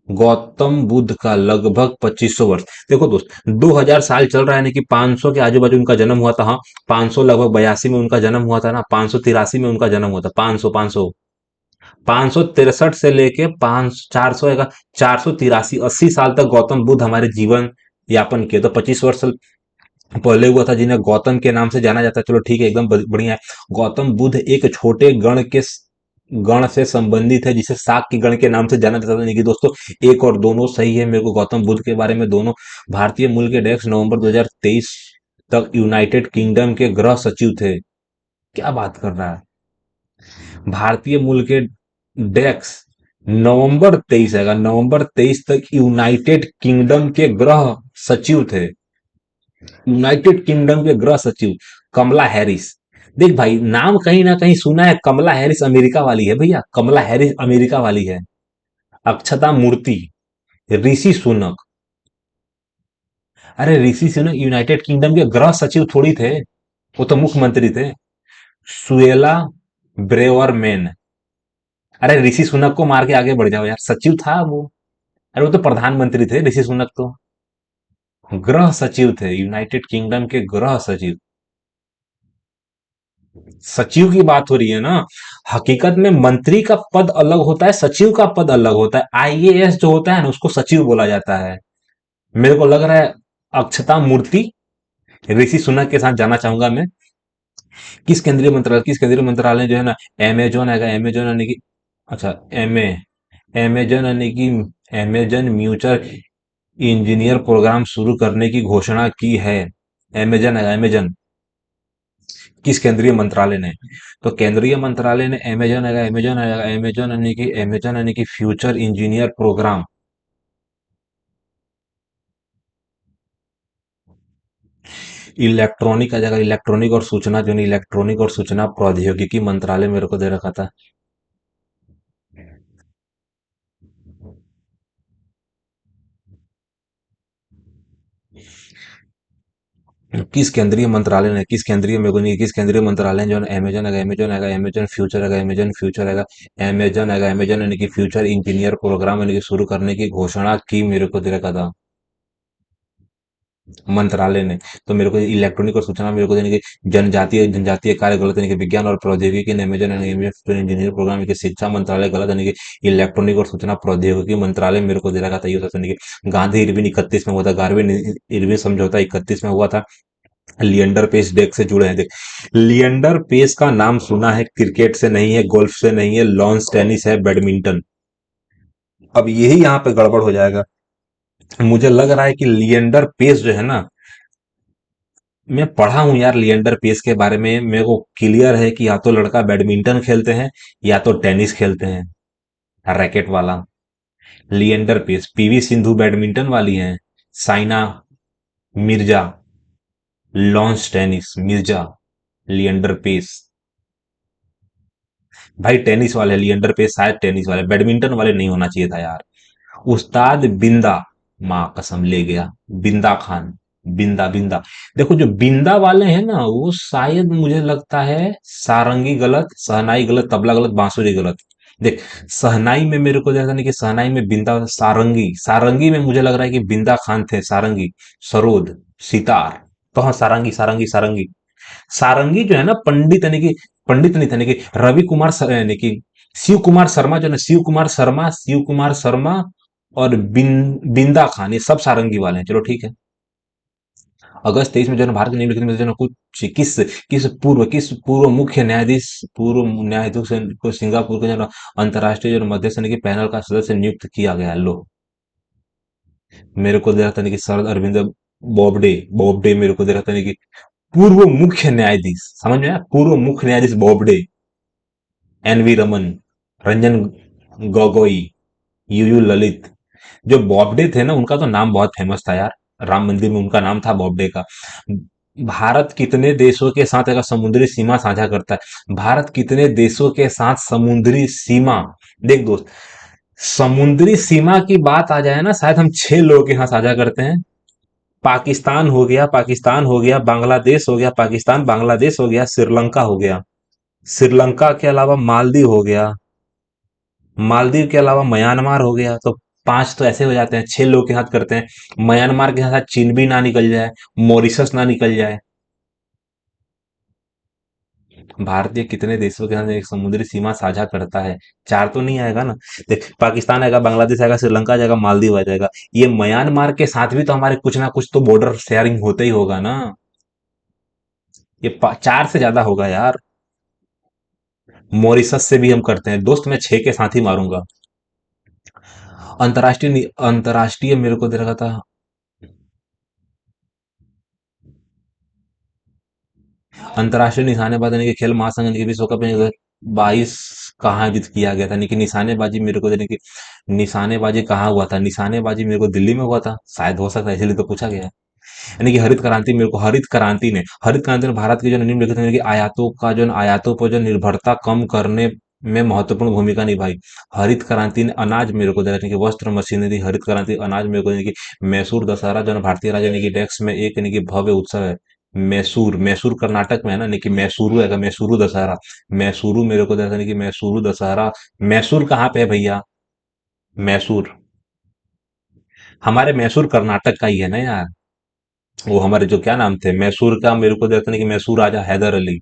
गौतम बुद्ध का लगभग 2500 वर्ष। देखो दोस्त, 2000 साल चल रहा है, यानी कि 500 के आजू बाजू उनका जन्म हुआ था। हाँ, 500 लगभग 82 में उनका जन्म हुआ था ना, 583 में उनका जन्म हुआ था। 563 से लेके 400 483 80 साल तक गौतम बुद्ध हमारे जीवन यापन किए। तो 25 वर्ष पहले हुआ था, जिन्हें गौतम के नाम से जाना जाता है। चलो ठीक है, एकदम बढ़िया है। गौतम बुद्ध एक छोटे गण से संबंधित है, जिसे शाक के गण के नाम से जाना जाता था। नहीं कि दोस्तों, एक और दोनों सही है मेरे को गौतम बुद्ध के बारे में दोनों। भारतीय मूल के डेक्स नवंबर 2023 तक यूनाइटेड किंगडम के गृह सचिव थे। क्या बात कर रहा है? भारतीय मूल के डेक्स नवंबर 23 है, नवंबर 23 तक यूनाइटेड किंगडम के गृह सचिव थे। यूनाइटेड किंगडम के गृह सचिव कमला हैरिस। देख भाई, नाम कहीं ना कहीं सुना है। कमला हैरिस अमेरिका वाली है भैया, कमला हैरिस अमेरिका वाली है। अक्षता मूर्ति, ऋषि सुनक। अरे ऋषि सुनक यूनाइटेड किंगडम के गृह सचिव थोड़ी थे, वो तो मुख्यमंत्री थे। Suella Braverman. अरे ऋषि सुनक को मार के आगे बढ़ जाओ यार, सचिव था वो। अरे वो तो प्रधानमंत्री थे ऋषि सुनक तो। गृह सचिव थे, यूनाइटेड किंगडम के गृह सचिव। सचिव की बात हो रही है ना। हकीकत में मंत्री का पद अलग होता है, सचिव का पद अलग होता है। आईएएस जो होता है ना, उसको सचिव बोला जाता है। मेरे को लग रहा है अक्षता मूर्ति, ऋषि सुनक के साथ जाना चाहूंगा मैं। किस केंद्रीय मंत्रालय जो है ना, अमेजोन आएगा, अमेजोन यानी कि, अच्छा अमेजन यानी कि अमेजन म्यूचुअल इंजीनियर प्रोग्राम शुरू करने की घोषणा की है। अमेजन आएगा, अमेजन। किस केंद्रीय मंत्रालय ने? तो केंद्रीय मंत्रालय ने अमेजन आएगा, अमेजन आएगा, अमेजन यानी कि फ्यूचर इंजीनियर प्रोग्राम। इलेक्ट्रॉनिक आ जाएगा, इलेक्ट्रॉनिक और सूचना जो नहीं, इलेक्ट्रॉनिक और सूचना प्रौद्योगिकी मंत्रालय मेरे को दे रखा था। किस केंद्रीय मेरे को नहीं, किस केंद्रीय मंत्रालय ने जो है अमेजन आएगा, अमेजन आएगा, अमेजन फ्यूचर आएगा, अमेजन फ्यूचर आएगा, अमेजन आएगा, अमेजन यानी कि फ्यूचर इंजीनियर प्रोग्राम यानी कि शुरू करने की घोषणा की मेरे को दे रखा था। मंत्रालय ने। तो मेरे को इलेक्ट्रॉनिक और सूचना मेरे को यानी कि जनजातीय जनजातीय कार्य गलत, यानी कि विज्ञान और प्रौद्योगिकी नियोजन इंजीनियर प्रोग्राम की शिक्षा मंत्रालय गलत, यानी कि इलेक्ट्रॉनिक और सूचना प्रौद्योगिकी मंत्रालय मेरे को दे रखा था ये था, यानी कि गांधी इरविन 31 में हुआ था, गार्विन इरविन समझौता 31 में हुआ था। लिएंडर पेस डेक से जुड़े हैं, देख लिएंडर पेस का नाम सुना है, क्रिकेट से नहीं है, गोल्फ से नहीं है, लॉन्स टेनिस है, बैडमिंटन। अब यही यहाँ पे गड़बड़ हो जाएगा। मुझे लग रहा है कि लिएंडर पेस जो है ना, मैं पढ़ा हूं यार लिएंडर पेस के बारे में, मेरे को क्लियर है कि या तो लड़का बैडमिंटन खेलते हैं या तो टेनिस खेलते हैं, रैकेट वाला। लिएंडर पेस, पीवी सिंधु बैडमिंटन वाली हैं, साइना मिर्जा लॉन्स टेनिस मिर्जा, लिएंडर पेस भाई टेनिस वाले, लिएंडर पेस शायद टेनिस वाले, बैडमिंटन वाले नहीं होना चाहिए था यार। उस्ताद बिंदा, माँ कसम ले गया, बिंदा खान, बिंदा बिंदा। देखो जो बिंदा वाले हैं ना, वो शायद मुझे लगता है सारंगी गलत, शहनाई गलत, तबला गलत, बांसुरी गलत। देख शहनाई में मेरे को जैसा नहीं कि शहनाई में बिंदा, सारंगी, सारंगी में मुझे लग रहा है कि बिंदा खान थे, सारंगी, सरोद, सितार। तो हाँ सारंगी सारंगी सारंगी। सारंगी जो है ना पंडित, यानी कि पंडित नहीं था, यानी कि रवि कुमार यानी कि शिव कुमार शर्मा जो है ना, शिव कुमार शर्मा, शिव कुमार शर्मा और बिंदा खान, ये सब सारंगी वाले हैं। चलो ठीक है। अगस्त 23 में जो है ना भारत के निम्नलिखित में से जो है ना कुछ किस पूर्व मुख्य न्यायाधीश, पूर्व न्यायाधीश को सिंगापुर के जो है ना अंतर्राष्ट्रीय जो है ना मध्यस्थ यानी कि पैनल का सदस्य नियुक्त किया गया है? लो, मेरे को दे रहा था कि शरद अरविंद बोबडे, बोबडे मेरे को दे रहा था कि पूर्व मुख्य न्यायाधीश, समझ में आया? पूर्व मुख्य न्यायाधीश बोबडे, एनवी रमन, रंजन गोगोई, यूयू ललित। जो बॉबडे थे ना, उनका तो नाम बहुत फेमस था यार, राम मंदिर में उनका नाम था बॉबडे का। भारत कितने देशों के साथ अगर समुद्री सीमा साझा करता है? भारत कितने देशों के साथ समुद्री सीमा, देख दोस्त, समुद्री सीमा की बात आ जाए ना, शायद हम 6 लोगों के साथ साझा करते हैं। पाकिस्तान हो गया, पाकिस्तान हो गया, बांग्लादेश हो गया, पाकिस्तान बांग्लादेश हो गया, श्रीलंका हो गया, श्रीलंका के अलावा मालदीव हो गया, मालदीव के अलावा म्यांमार हो गया। तो 5 तो ऐसे हो जाते हैं, 6 लोग के साथ करते हैं। म्यांमार के साथ चीन भी ना निकल जाए, मॉरिशस ना निकल जाए। भारतीय कितने देशों के साथ एक समुद्री सीमा साझा करता है? 4 तो नहीं आएगा ना। देख पाकिस्तान आएगा, बांग्लादेश आएगा, श्रीलंका आ जाएगा, मालदीव आ जाएगा। ये म्यांमार के साथ भी तो हमारे कुछ ना कुछ तो बॉर्डर शेयरिंग होते ही होगा ना। ये 4 से ज्यादा होगा यार। मॉरिशस से भी हम करते हैं दोस्त, मैं 6 के साथ ही मारूंगा। अंतर्राष्ट्रीय मेरे को दे रखा था, अंतर्राष्ट्रीय निशानेबाजी यानी कि खेल महासंघ यानी कि विश्व कप 2022 कहाँ आयोजित किया गया था? यानी कि निशानेबाजी मेरे को, यानी कि निशानेबाजी कहाँ हुआ था? निशानेबाजी मेरे को दिल्ली में हुआ था, शायद हो सकता है, इसलिए तो पूछा गया है। यानी कि हरित क्रांति मेरे को, हरित क्रांति ने भारत के जो निम्नलिखित यानी कि आयातों का जो आयातों पर जो निर्भरता कम करने में महत्वपूर्ण भूमिका निभाई। हरित क्रांति ने अनाज मेरे को दे रहा है, यानी कि वस्त्र मशीनरी, हरित क्रांति अनाज मेरे को, यानी कि मैसूर दशहरा जो है ना भारतीय राज्य यानी कि डेक्स में एक यानी कि भव्य उत्सव है। मैसूर, मैसूर कर्नाटक में है ना, यानी कि मैसूरू है, मैसूरू दशहरा। मैसूरू मेरे को दे रहा था, यानी कि मैसूरू दशहरा। मैसूर कहाँ पे है भैया? मैसूर, हमारे मैसूर कर्नाटक का ही है ना यार। वो हमारे जो क्या नाम थे मैसूर का, मेरे को देखते नहीं कि मैसूर राजा हैदर अली।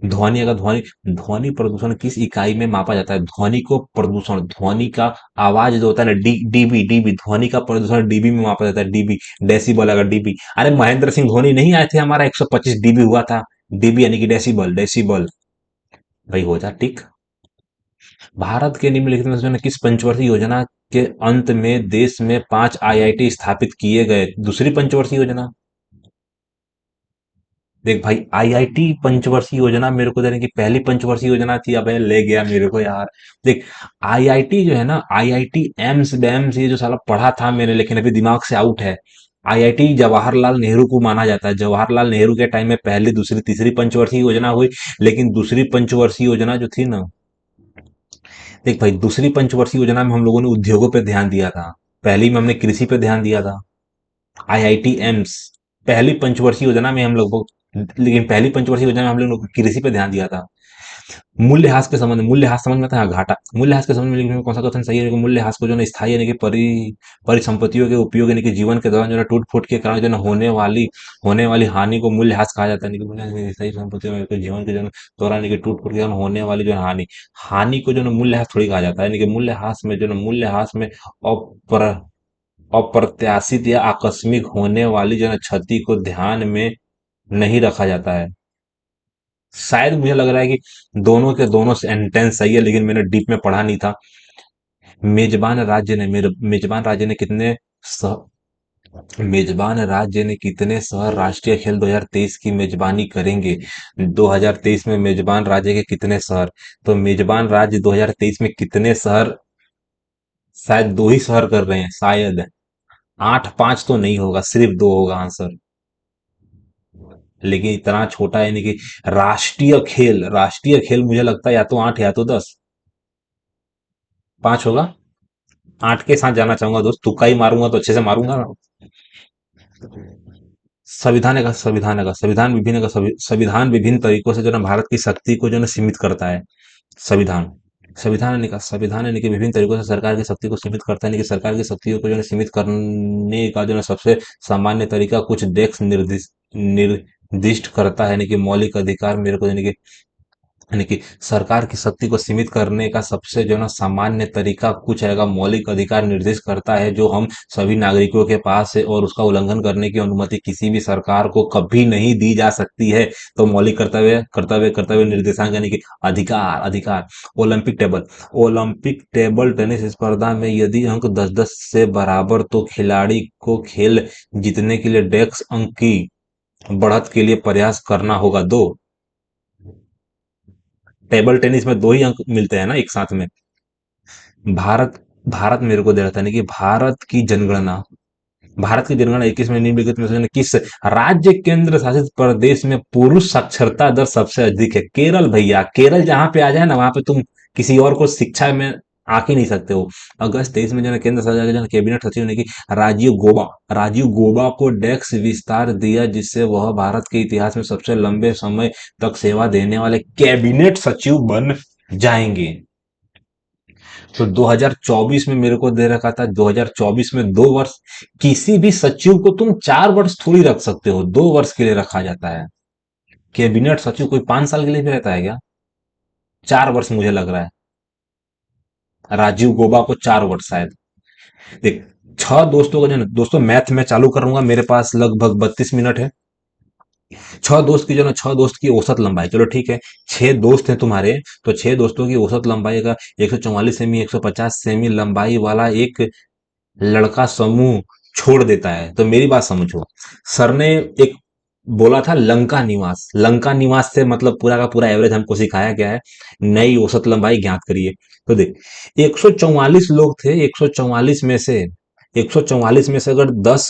ध्वनि, अगर ध्वनि, ध्वनि प्रदूषण किस इकाई में मापा जाता है? ध्वनि को प्रदूषण, ध्वनि का आवाज जो होता है ना, डीबी, डीबी, ध्वनि का प्रदूषण डीबी में मापा जाता है, डीबी, डेसिबल, अगर डीबी। अरे महेंद्र सिंह धोनी नहीं आए थे, हमारा 125 डीबी हुआ था। डीबी यानी कि डेसिबल, डेसिबल। भाई हो जा टिक। भारत के निम्नलिखित में से जो किस पंचवर्षीय योजना के अंत में देश में 5 आईआईटी स्थापित किए गए? दूसरी पंचवर्षीय योजना। देख भाई आईआईटी पंचवर्षीय योजना मेरे को देने की, पहली पंचवर्षीय योजना थी, अब ले गया मेरे को यार। देख आईआईटी जो है ना, आईआईटी एम्स बेम्स ये जो साला पढ़ा था मैंने, लेकिन अभी दिमाग से आउट है। आईआईटी जवाहरलाल नेहरू को माना जाता है, जवाहरलाल नेहरू के टाइम में पहली, दूसरी, तीसरी पंचवर्षीय योजना हुई। लेकिन दूसरी पंचवर्षीय योजना जो थी ना, देख भाई दूसरी पंचवर्षीय योजना में हम लोगों ने उद्योगों पे ध्यान दिया था, पहली में हमने कृषि पे ध्यान दिया था। आईआईटी एम्स पहली पंचवर्षीय योजना में हम लोग, लेकिन पहली पंचवर्षीय योजना में हम लोग कृषि पे ध्यान दिया था। मूल्यह्रास के संबंध में, मूल्यह्रास समझ में आता है, हाँ, घाटा। मूल्यह्रास के संबंध में लिखने में कौन सा कथन सही है? कि मूल्यह्रास को जो है स्थायी यानी कि परिसंपत्तियों के उपयोग यानी कि जीवन के दौरान जो है टूट फूट के कारण जो है होने वाली हानि को मूल्यह्रास कहा जाता है। यानी कि स्थायी संपत्तियों के जीवन के जो है दौरान यानी कि टूट फूट के कारण होने वाली जो है हानि को जो है मूल्यह्रास थोड़ी कहा जाता है। यानी कि मूल्यह्रास में अपर अप्रत्याशित या आकस्मिक होने वाली जो है क्षति को ध्यान में नहीं रखा जाता है। शायद मुझे लग रहा है कि दोनों के दोनों सेंटेंस सही है, लेकिन मैंने डीप में पढ़ा नहीं था। मेजबान राज्य ने कितने स, मेजबान राज्य ने कितने शहर राष्ट्रीय खेल 2023 की मेजबानी करेंगे? 2023 में मेजबान राज्य के कितने शहर? तो मेजबान राज्य 2023 में कितने शहर, शायद दो ही शहर कर रहे हैं शायद। 8 5 तो नहीं होगा, सिर्फ दो होगा आंसर। लेकिन इतना छोटा यानी कि राष्ट्रीय खेल मुझे लगता है या तो 8 या तो 10। 5 होगा। 8 के साथ जाना चाहूंगा दोस्त, तुक्का ही मारूंगा तो अच्छे से मारूंगा ना। संविधान विभिन्न तरीकों से जो है ना भारत की शक्ति को जो है ना सीमित करता है। संविधान संविधान यानी कि विभिन्न तरीकों से सरकार की शक्ति को सीमित करता है। यानी कि सरकार की शक्तियों को जो है सीमित करने का जो है सबसे सामान्य तरीका कुछ डेस्क निर्दिष्ट करता है। यानी कि मौलिक अधिकार मेरे को, यानी कि सरकार की शक्ति को सीमित करने का सबसे जो है ना सामान्य तरीका कुछ है, मौलिक अधिकार निर्दिष्ट करता है जो हम सभी नागरिकों के पास है, और उसका उल्लंघन करने की अनुमति किसी भी सरकार को कभी नहीं दी जा सकती है। तो मौलिक कर्तव्य निर्देशांक यानी कि अधिकार। ओलंपिक टेबल टेनिस स्पर्धा में यदि अंक 10-10 से बराबर, तो खिलाड़ी को खेल जीतने के लिए डेस्क अंक की बढ़त के लिए प्रयास करना होगा। दो, टेबल टेनिस में दो ही अंक मिलते हैं ना एक साथ में। भारत भारत मेरे को दे रहा था, नहीं कि भारत की जनगणना 21 में निम्नलिखित में से किस राज्य केंद्र शासित प्रदेश में पुरुष साक्षरता दर सबसे अधिक है? केरल भैया, केरल जहां पे आ जाए ना वहां पे तुम किसी और को शिक्षा में आके ही नहीं सकते हो। अगस्त 23 में जो है केंद्र सरकार के जो है कैबिनेट सचिव ने कि राजीव गोबा को डेस्क विस्तार दिया, जिससे वह भारत के इतिहास में सबसे लंबे समय तक सेवा देने वाले कैबिनेट सचिव बन जाएंगे। तो 2024 में मेरे को दे रखा था, 2024 में 2 वर्ष। किसी भी सचिव को तुम 4 वर्ष थोड़ी रख सकते हो, 2 वर्ष के लिए रखा जाता है। कैबिनेट सचिव कोई 5 साल के लिए भी रहता है क्या? 4 वर्ष मुझे लग रहा है। राजीव गोबा को 4 वर्ष शायद। देख, 6 दोस्तों का जो है दोस्तों मैथ में चालू करूंगा, मेरे पास लगभग 32 मिनट है। 6 दोस्त की औसत लंबाई, चलो ठीक है। 6 दोस्त हैं तुम्हारे, तो 6 दोस्तों की औसत लंबाई का 144 सेमी, 150 सेमी लंबाई वाला एक लड़का समूह छोड़ देता है, तो मेरी बात समझो। सर ने एक बोला था लंका निवास से मतलब पूरा का पूरा एवरेज हमको सिखाया गया है। नई औसत लंबाई ज्ञात करिए। तो देख, 144 लोग थे, 144 में से अगर 10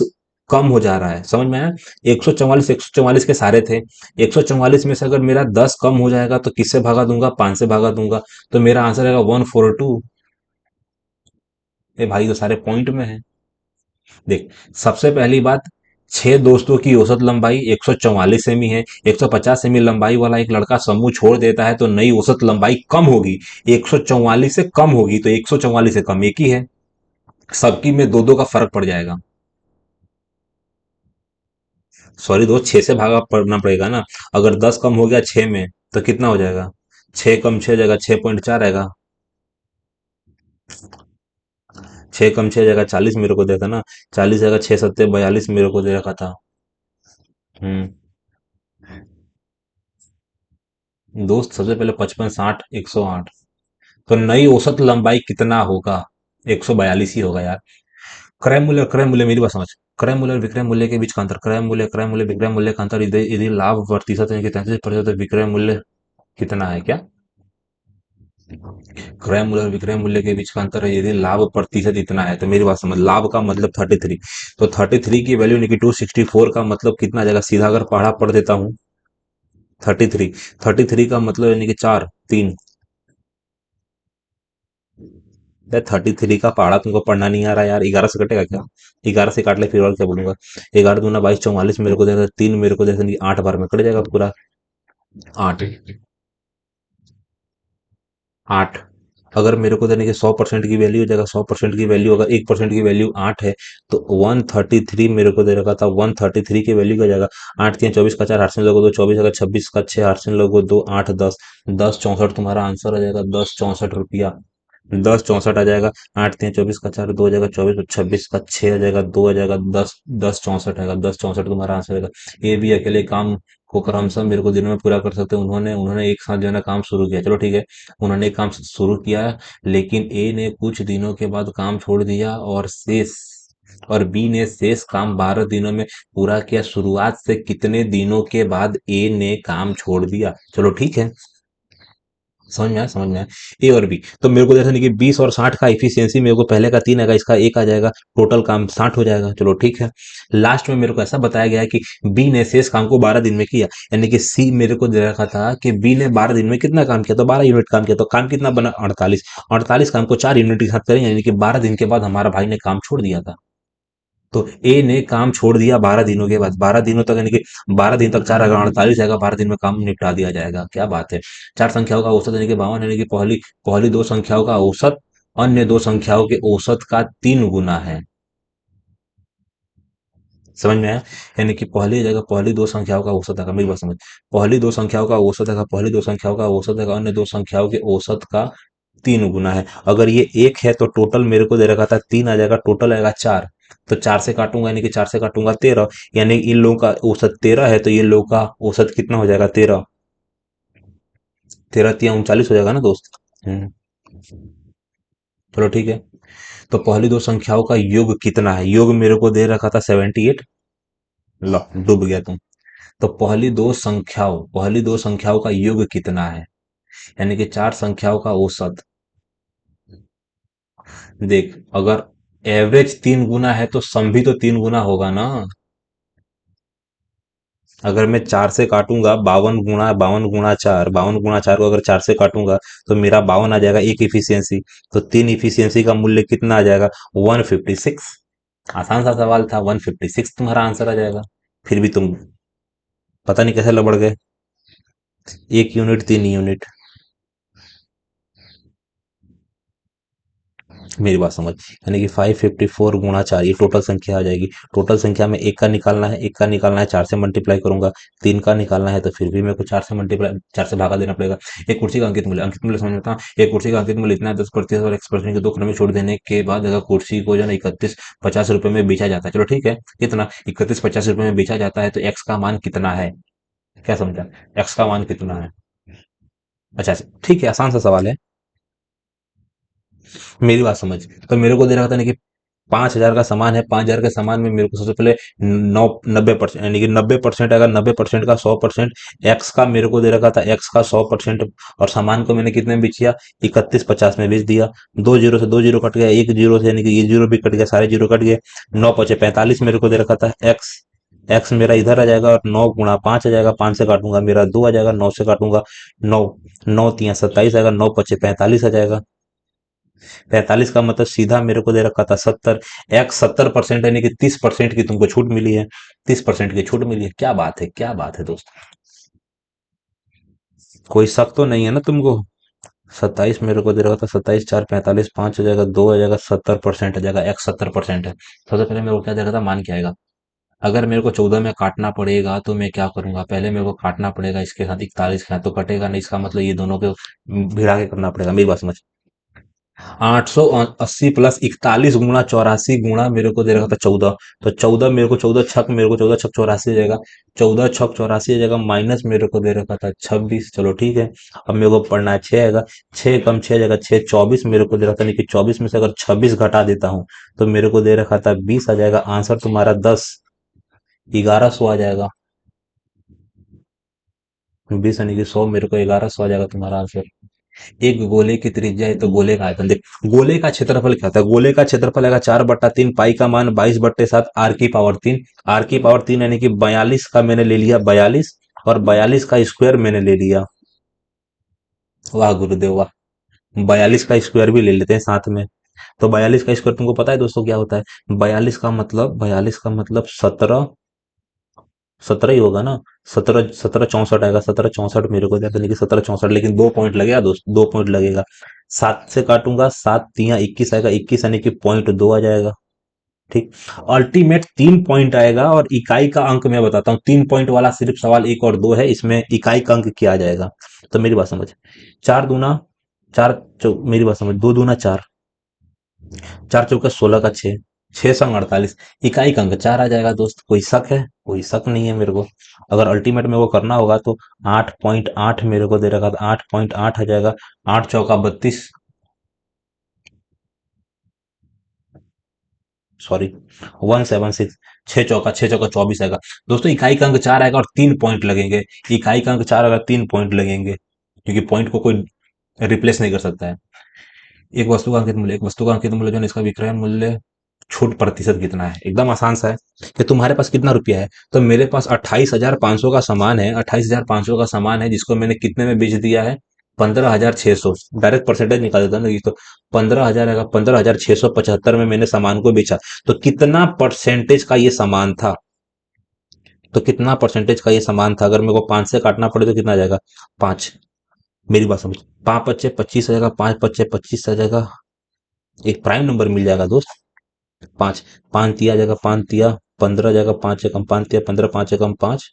कम हो जा रहा है, समझ में आया? 144 के सारे थे। 144 में से अगर मेरा 10 कम हो जाएगा तो किससे भागा दूंगा? 5 से भागा दूंगा। तो मेरा आंसर आएगा 142। ये भाई तो सारे पॉइंट में है। देख, सबसे पहली बात, 6 दोस्तों की औसत लंबाई 144 सेमी है। 150 सेमी लंबाई वाला एक लड़का समूह छोड़ देता है, तो नई औसत लंबाई कम होगी। 144 से कम होगी, तो 144 से कम एक ही है। सबकी में दो दो का फर्क पड़ जाएगा। सॉरी दोस्त, 6 से भागा पड़ना पड़ेगा ना। अगर 10 कम हो गया 6 में, तो कितना हो जाएगा? 6 कम 6 जाएगा, 6.4 आएगा। 6 कम 6 जाएगा 40 मेरे को देता ना। 40 जाएगा, 6 7 42 मेरे को दे रखा था। हम्म। दोस्त सबसे पहले 55 60 108। तो नई औसत लंबाई कितना होगा? 142 ही होगा यार। क्रय मूल्य मेरी बात समझ। क्रय मूल्य और विक्रय मूल्य के बीच का अंतर, क्रय मूल्य विक्रय मूल्य का अंतर, यदि यदि लाभ प्रतिशत है कि 33%, तो विक्रय मूल्य कितना है क्या? क्रय मूल्य और विक्रय मूल्य के बीच का अंतर है, यदि लाभ प्रतिशत इतना है, तो मेरी बात समझ, लाभ का मतलब 33। तो 33 की वैल्यू यानी कि 264 का मतलब कितना आ जाएगा? सीधा अगर पढ़ा पढ़ देता हूँ। 33, 33 का मतलब यानी कि 4 3। 33 का पहाड़ा तुमको पढ़ना नहीं आ रहा यार? 11 से कटेगा क्या? 11 से काट ले फिर और क्या बोलूंगा। 11 दूना 22 44 मेरे को देगा 3, मेरे को देगा 8 बार में कट जाएगा पूरा। 8। 8। अगर मेरे को देने की 100% की वैल्यू हो जाएगा, 100% की वैल्यू, अगर 1% की वैल्यू 8 है तो 133 मेरे को दे रखा था, 133 की वैल्यू क्या जाएगा? 8 3 24 का 4, 8 से लोगों दो 24, अगर 26 का 6, 8 से लोगों दो 8 10, 10 64 तुम्हारा आंसर आ जाएगा, 10 64 रुपया। 10 64 आ जाएगा। 8 3 24 का 4, 2 हो जाएगा 24, 26 का 6 आ जाएगा, 2 आ जाएगा 10, 10 64 आएगा, 10 64 तुम्हारा आंसर आएगा। ये भी अकेले काम को क्रमशः मेरे को दिन में पूरा कर सकते हैं। उन्होंने उन्होंने एक साथ जो है ना काम शुरू किया, चलो ठीक है, उन्होंने काम शुरू किया, लेकिन ए ने कुछ दिनों के बाद काम छोड़ दिया, और बी ने शेष काम 12 दिनों में पूरा किया। शुरुआत से कितने दिनों के बाद ए ने काम छोड़ दिया? चलो ठीक है, समझ में आया, समझ में आया। ए और बी, तो मेरे को जैसे नहीं कि 20 और 60 का इफिशियंसी, मेरे को पहले का 3 आएगा, इसका 1 आ जाएगा, टोटल काम 60 हो जाएगा। चलो ठीक है। लास्ट में मेरे को ऐसा बताया गया है कि बी ने शेष काम को 12 दिन में किया, यानी कि सी मेरे को दे रखा था कि बी ने 12 दिन में कितना काम किया, तो 12 यूनिट काम किया, तो काम कितना बना? 48। 48 काम को 4 यूनिट के साथ करें, यानी कि 12 दिन के बाद हमारा भाई ने काम छोड़ दिया था। तो ए ने काम छोड़ दिया 12 दिनों के बाद, 12 दिनों तक, यानी कि 12 दिन तक 4 अगर 48 आएगा, 12 दिन में काम निपटा दिया जाएगा। क्या बात है। चार संख्याओं का औसत यानी कि 52, यानी कि पहली पहली दो संख्याओं का औसत अन्य दो संख्याओं के औसत का 3 गुना है। समझ में आया? यानी कि पहली जगह पहली दो संख्याओं का औसत है, मेरी बात समझ। पहली दो संख्याओं का औसत है, पहली दो संख्याओं का औसत है, अन्य दो संख्याओं के औसत का 3 गुना है। अगर ये 1 है तो टोटल मेरे को दे रखा था 3 आ जाएगा, टोटल आएगा 4। तो 4 से काटूंगा, यानी कि 4 से काटूंगा 13, यानी इन लोगों का औसत 13 है, तो ये लोगों का औसत कितना हो जाएगा? 13। 13 3 39 हो जाएगा ना दोस्त। हम्म। चलो ठीक है। तो पहली दो संख्याओं का योग कितना है? योग मेरे को दे रखा था 78। लो, डूब गया तुम। तो पहली दो संख्याओं का योग कितना है? यानी कि चार संख्याओं का औसत। देख, अगर एवरेज 3 गुना है तो सम भी तो 3 गुना होगा ना। अगर मैं 4 से काटूंगा, 52 गुणा 4 को अगर 4 से काटूंगा तो मेरा 52 आ जाएगा, एक इफिशियंसी। तो तीन इफिशियंसी का मूल्य कितना आ जाएगा? 156। आसान सा सवाल था, 156 तुम्हारा आंसर आ जाएगा। फिर भी तुम पता नहीं कैसे लबड़ गए। 1 यूनिट, 3 यूनिट। मेरी बात समझ, यानी कि 554 गुणा 4, ये टोटल संख्या आ जाएगी। टोटल संख्या में एक का निकालना है, 4 से मल्टीप्लाई करूंगा। 3 का निकालना है तो फिर भी मेरे को 4 से भागा देना पड़ेगा। एक कुर्सी का अंकित मूल्य समझ में आता है। एक कुर्सी का अंकित मूल्य इतना है, 10% और X% के दो खंड में छोड़ देने के बाद अगर कुर्सी को जो है 31 50 रुपए में बेचा जाता है, चलो ठीक है, कितना? 31 50 रुपए में बेचा जाता है, तो एक्स का मान कितना है? क्या समझा? एक्स का मान कितना है? अच्छा अच्छा, ठीक है, आसान सा सवाल है। मेरी बात समझ। तो मेरे को दे रखा था ना कि 5,000 का सामान है, 5,000 के सामान में मेरे को सबसे पहले नौ 90%, यानी कि 90%, अगर 90% का 100%, एक्स का मेरे को दे रखा था, एक्स का 100%, और सामान को मैंने कितने में बेच दिया? 31 50 में बेच दिया। दो जीरो से दो जीरो कट गया, एक जीरो से, यानी कि ये जीरो भी कट गया, सारे जीरो कट गए। 9 5 45 मेरे को दे रखा था, एक्स। एक्स मेरा इधर आ जाएगा, और 9 गुणा 5 आ जाएगा, 5 से काटूंगा मेरा 2 आ जाएगा, 9 से काटूंगा 9। 9 3 27 आएगा, 9 5 45 आ जाएगा। 45 का मतलब सीधा मेरे को दे रखा था 70। एक्स 70%, यानी कि 30% की तुमको छूट मिली है। 30% की छूट मिली है। क्या बात है, क्या बात है दोस्त। कोई शक तो नहीं है ना तुमको? 27 मेरे को दे रखा था, 27 4 45, 5 हो जाएगा, 2 हो जाएगा, 70% आ जाएगा, एक्स 70% है। सबसे पहले मेरे को क्या दे रखा था, मान क्या आएगा? अगर मेरे को 14 में काटना पड़ेगा तो मैं क्या करूंगा? पहले मेरे को काटना पड़ेगा इसके साथ 41 के साथ, तो कटेगा नहीं, इसका मतलब ये दोनों को भिड़ा के करना पड़ेगा। मेरी बात समझ। 880 प्लस 41 गुणा 84 गुणा मेरे को दे रखा था 14। तो 14 मेरे को 14 छक, मेरे को 14 छक 84 आ जाएगा। 14 छक 84 आ जाएगा, माइनस मेरे को दे रखा था 26। चलो ठीक है। अब मेरे को पढ़ना है 6 आएगा। 6 कम 6 आ जाएगा, 6 24 मेरे को दे रखा था, नहीं कि 24 में से अगर 26 घटा देता हूँ तो मेरे को दे रखा था 20 आ जाएगा। आंसर तुम्हारा 10, 1100 आ जाएगा। 20 यानी कि 100, मेरे को 1100 आ जाएगा तुम्हारा आंसर। एक गोले की त्रिज्या है तो गोले का आयतन देख। गोले का क्षेत्रफल क्या होता है? गोले का क्षेत्रफल आएगा 4/3, पाई का मान 22/7, r की पावर 3। r की पावर 3 यानी कि 42 का मैंने ले लिया 42, और 42 का स्क्वायर मैंने ले लिया। वाह गुरुदेव वाह। 42 का स्क्वायर भी ले लेते हैं साथ में। तो 42 का स्क्वायर तुमको पता है दोस्तों क्या होता है? 42 का मतलब 17 17 ही होगा ना। 17 17 64 आएगा, 17 64 मेरे को देता, लेकिन 17 64, लेकिन 2 पॉइंट लगेगा दोस्त, 2 पॉइंट लगेगा। 7 से काटूंगा, 7 3 21 आएगा, 21 यानी कि पॉइंट 2 आ जाएगा। ठीक। अल्टीमेट 3 पॉइंट आएगा, और इकाई का अंक मैं बताता हूँ। 3 पॉइंट वाला सिर्फ सवाल 1 और 2 है, इसमें इकाई का अंक क्या आ जाएगा। तो मेरी बात समझ। 4 दूना 4 मेरी बात समझ, 2 दूना 4, 4 चौका 16 का 6, 6 संग 48, इकाई का अंक 4 आ जाएगा दोस्त। कोई शक है? कोई शक नहीं है मेरे को। अगर अल्टीमेट में वो करना होगा तो 8.8 मेरे को दे रखा था, 8.8 आ जाएगा। 8 चौका 32, सॉरी, 176, 6 चौका 24 आएगा। दोस्तों इकाई का अंक 4 आएगा और 3 पॉइंट लगेंगे। इकाई का अंक 4 आएगा, 3 पॉइंट लगेंगे, क्योंकि पॉइंट को कोई रिप्लेस नहीं कर सकता है। एक वस्तु का अंकित मूल्य, एक वस्तु का अंकित मूल्य जो है, इसका विक्रय मूल्य छूट प्रतिशत कितना है। एकदम आसान सा है कि तुम्हारे पास कितना रुपया है। तो मेरे पास 28,500 का सामान है, 28,500 का सामान है, जिसको मैंने कितने में बेच दिया है? 15,600। डायरेक्ट परसेंटेज निकाल देता ना, तो 15,000 आएगा, 15,675 में मैंने सामान को बेचा। तो कितना परसेंटेज का ये सामान था? तो कितना परसेंटेज का ये सामान था? अगर मेरे को 5 से काटना पड़े तो कितना आ जाएगा? 5। मेरी बात समझ। 5 पच्चे 25 आ जाएगा, 5 पच्चे 25 आ जाएगा। एक प्राइम नंबर मिल जाएगा दोस्त। 5। 5 तिया आ जाएगा, 5 तिया 15 आ जाएगा, 5 एकम 5 तिया 15, 5 एकम 5,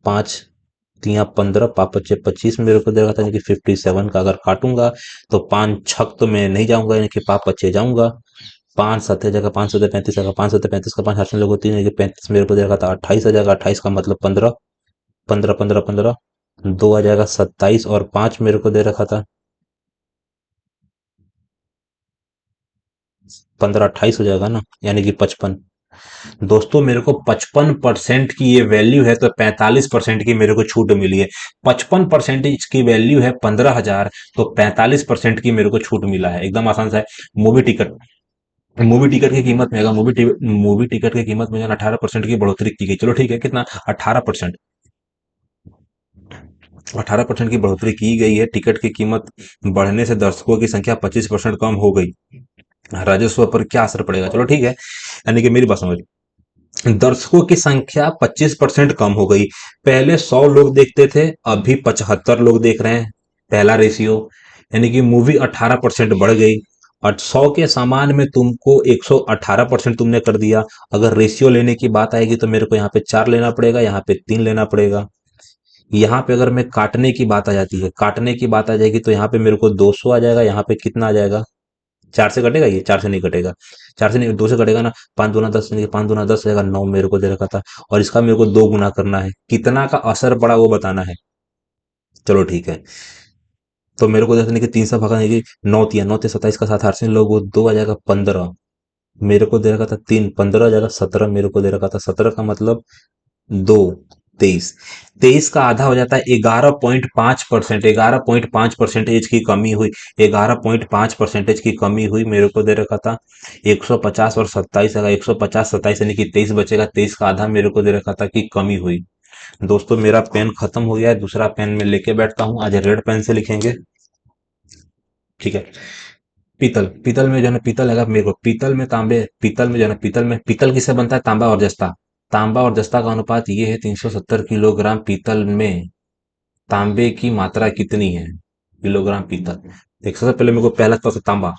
5 तिया 15, 5 पच्चे 25 मेरे को दे रहा था, यानी कि 57 का अगर काटूंगा तो 5 छक तो मैं नहीं जाऊंगा, यानी कि 5 पच्चे जाऊंगा। 5 7 जगह 5 7 35 आएगा, 5 7 35 का 5 हाथ में लोग होती है, 35 मेरे को दे रखा था। 28 आ जाएगा, 28 का मतलब 15, 15 15 15, 2 आ जाएगा 27, और 5 मेरे को दे रखा था। 15 28 हो जाएगा ना, यानी कि 55। दोस्तों मेरे को 55% की ये वैल्यू है, तो 45% की मेरे को छूट मिली है। 55% की वैल्यू है 15,000, तो 45% की मेरे को छूट मिला है। एकदम आसान सा है। मूवी टिकट, मूवी टिकट की कीमत में, अगर मूवी टिकट की कीमत में 18% की बढ़ोतरी की गई। चलो ठीक है, कितना? 18%। 18% की बढ़ोतरी की गई है। टिकट की कीमत बढ़ने से दर्शकों की संख्या 25% कम हो गई। राजस्व पर क्या असर पड़ेगा? चलो ठीक है, यानी कि मेरी बात समझ। दर्शकों की संख्या 25% कम हो गई। पहले 100 लोग देखते थे, अभी 75 लोग देख रहे हैं। पहला रेशियो, यानी कि मूवी 18% बढ़ गई। और 100 के सामान में तुमको 118% तुमने कर दिया। अगर रेशियो लेने की बात आएगी तो मेरे को यहाँ पे 4 लेना पड़ेगा, यहाँ पे 3 लेना पड़ेगा। यहाँ पे अगर मैं काटने की बात आ जाती है, काटने की बात आ जाएगी, तो यहाँ पे मेरे को 200 आ जाएगा, यहाँ पे कितना आ जाएगा? 4 से कटेगा ये? 4 से नहीं कटेगा। 4 से नहीं, 2 से कटेगा ना। 5 दूना 10, यानी कि 5 दूना 10 जाएगा, 9 मेरे को दे रखा था। और इसका मेरे को 2 गुना करना है। कितना का असर पड़ा वो बताना है। चलो ठीक है। तो मेरे को जैसे कि 3 से भागा, नहीं कि 9 तिया 9 तिया 27 का 7 8 से लोग, वो 2 आ जाएगा 15। मेरे को दे रखा था 3, 15 आ जाएगा 17, मेरे को दे रखा था 17 का मतलब 2, 23। 23 का आधा हो जाता है 11.5%। 11.5% की कमी हुई। 11.5% की कमी हुई, मेरे को दे रखा था 150 और 27 आएगा, 150 27 यानी कि 23 बचेगा। 23 का आधा मेरे को दे रखा था कि कमी हुई। दोस्तों मेरा पेन खत्म हो गया है, दूसरा पेन में लेके बैठता हूँ। आज रेड पेन से लिखेंगे। ठीक है। पीतल, पीतल में जो है ना, पीतल है मेरे को, पीतल में तांबे, पीतल में जो है ना, पीतल में, पीतल किससे बनता है? तांबा और जस्ता। तांबा और जस्ता का अनुपात ये है, 370 किलोग्राम पीतल में तांबे की मात्रा कितनी है? किलोग्राम पीतल। एक सबसे पहले मेरे को पहला तो तांबा।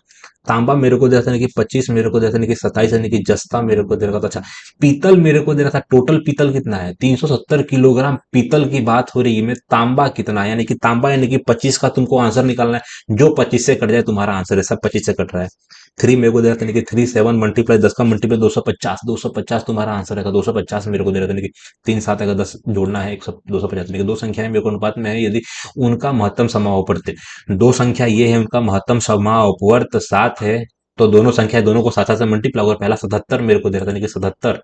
तांबा मेरे को जैसा नहीं कि 25, मेरे को जैसा नहीं कि 27, यानी कि जस्ता मेरे को दे रखा था। अच्छा, पीतल मेरे को दे रहा था, टोटल पीतल कितना है? 370 किलोग्राम पीतल की बात हो रही है। में तांबा कितना है, यानी कि तांबा यानी कि 25 का तुमको आंसर निकालना है। जो 25 से कट जाए तुम्हारा आंसर है। सब 25 से कट रहा है। 3 मेरे को दे रहा था, यानी कि 3 7 मल्टीप्लाई 10 का मल्टीप्लाई 250, 250 तुम्हारा आंसर है। 250 मेरे को दे रहा था, यानी कि 3 7 अगर 10 जोड़ना है, 100 250, यानी कि दो संख्याएं मेरे को अनुपात में है। यदि उनका महत्तम समापवर्त, दो संख्या ये है, उनका महत्तम समापवर्त 7 है, तो दोनों संख्या, दोनों को 7 से मल्टीप्लाई होगा। पहला 77 मेरे को दे रहा था, यानी कि 77।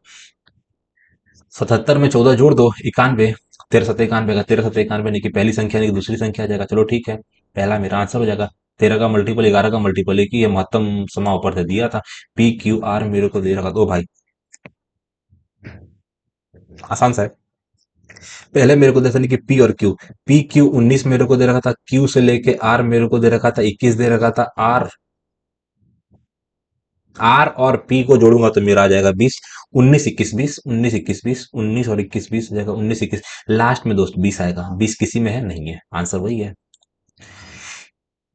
77 में 14 जोड़ दो, 91। 13 7 91 का, 13 7 91, यानी कि पहली संख्या यानी कि दूसरी संख्या आ जाएगा। चलो ठीक है, पहला मेरा आंसर हो जाएगा। 13 का मल्टीपल 11 का मल्टीपल, एक ही ये महत्तम समापवर्त से दिया था। PQR मेरे को दे रखा। दो भाई, आसान सा है। पहले मेरे को दे रखा था कि पी और क्यू। PQ 19 मेरे को दे रखा था, क्यू से लेके आर मेरे को दे रखा था 21 दे रखा था। आर आर और पी को जोड़ूंगा तो मेरा आ जाएगा 20। 19 21 20, 19 21 20, 19 और 21 20 हो जाएगा 19 21। लास्ट में दोस्त 20 आएगा। 20 किसी में है? नहीं है, आंसर वही है।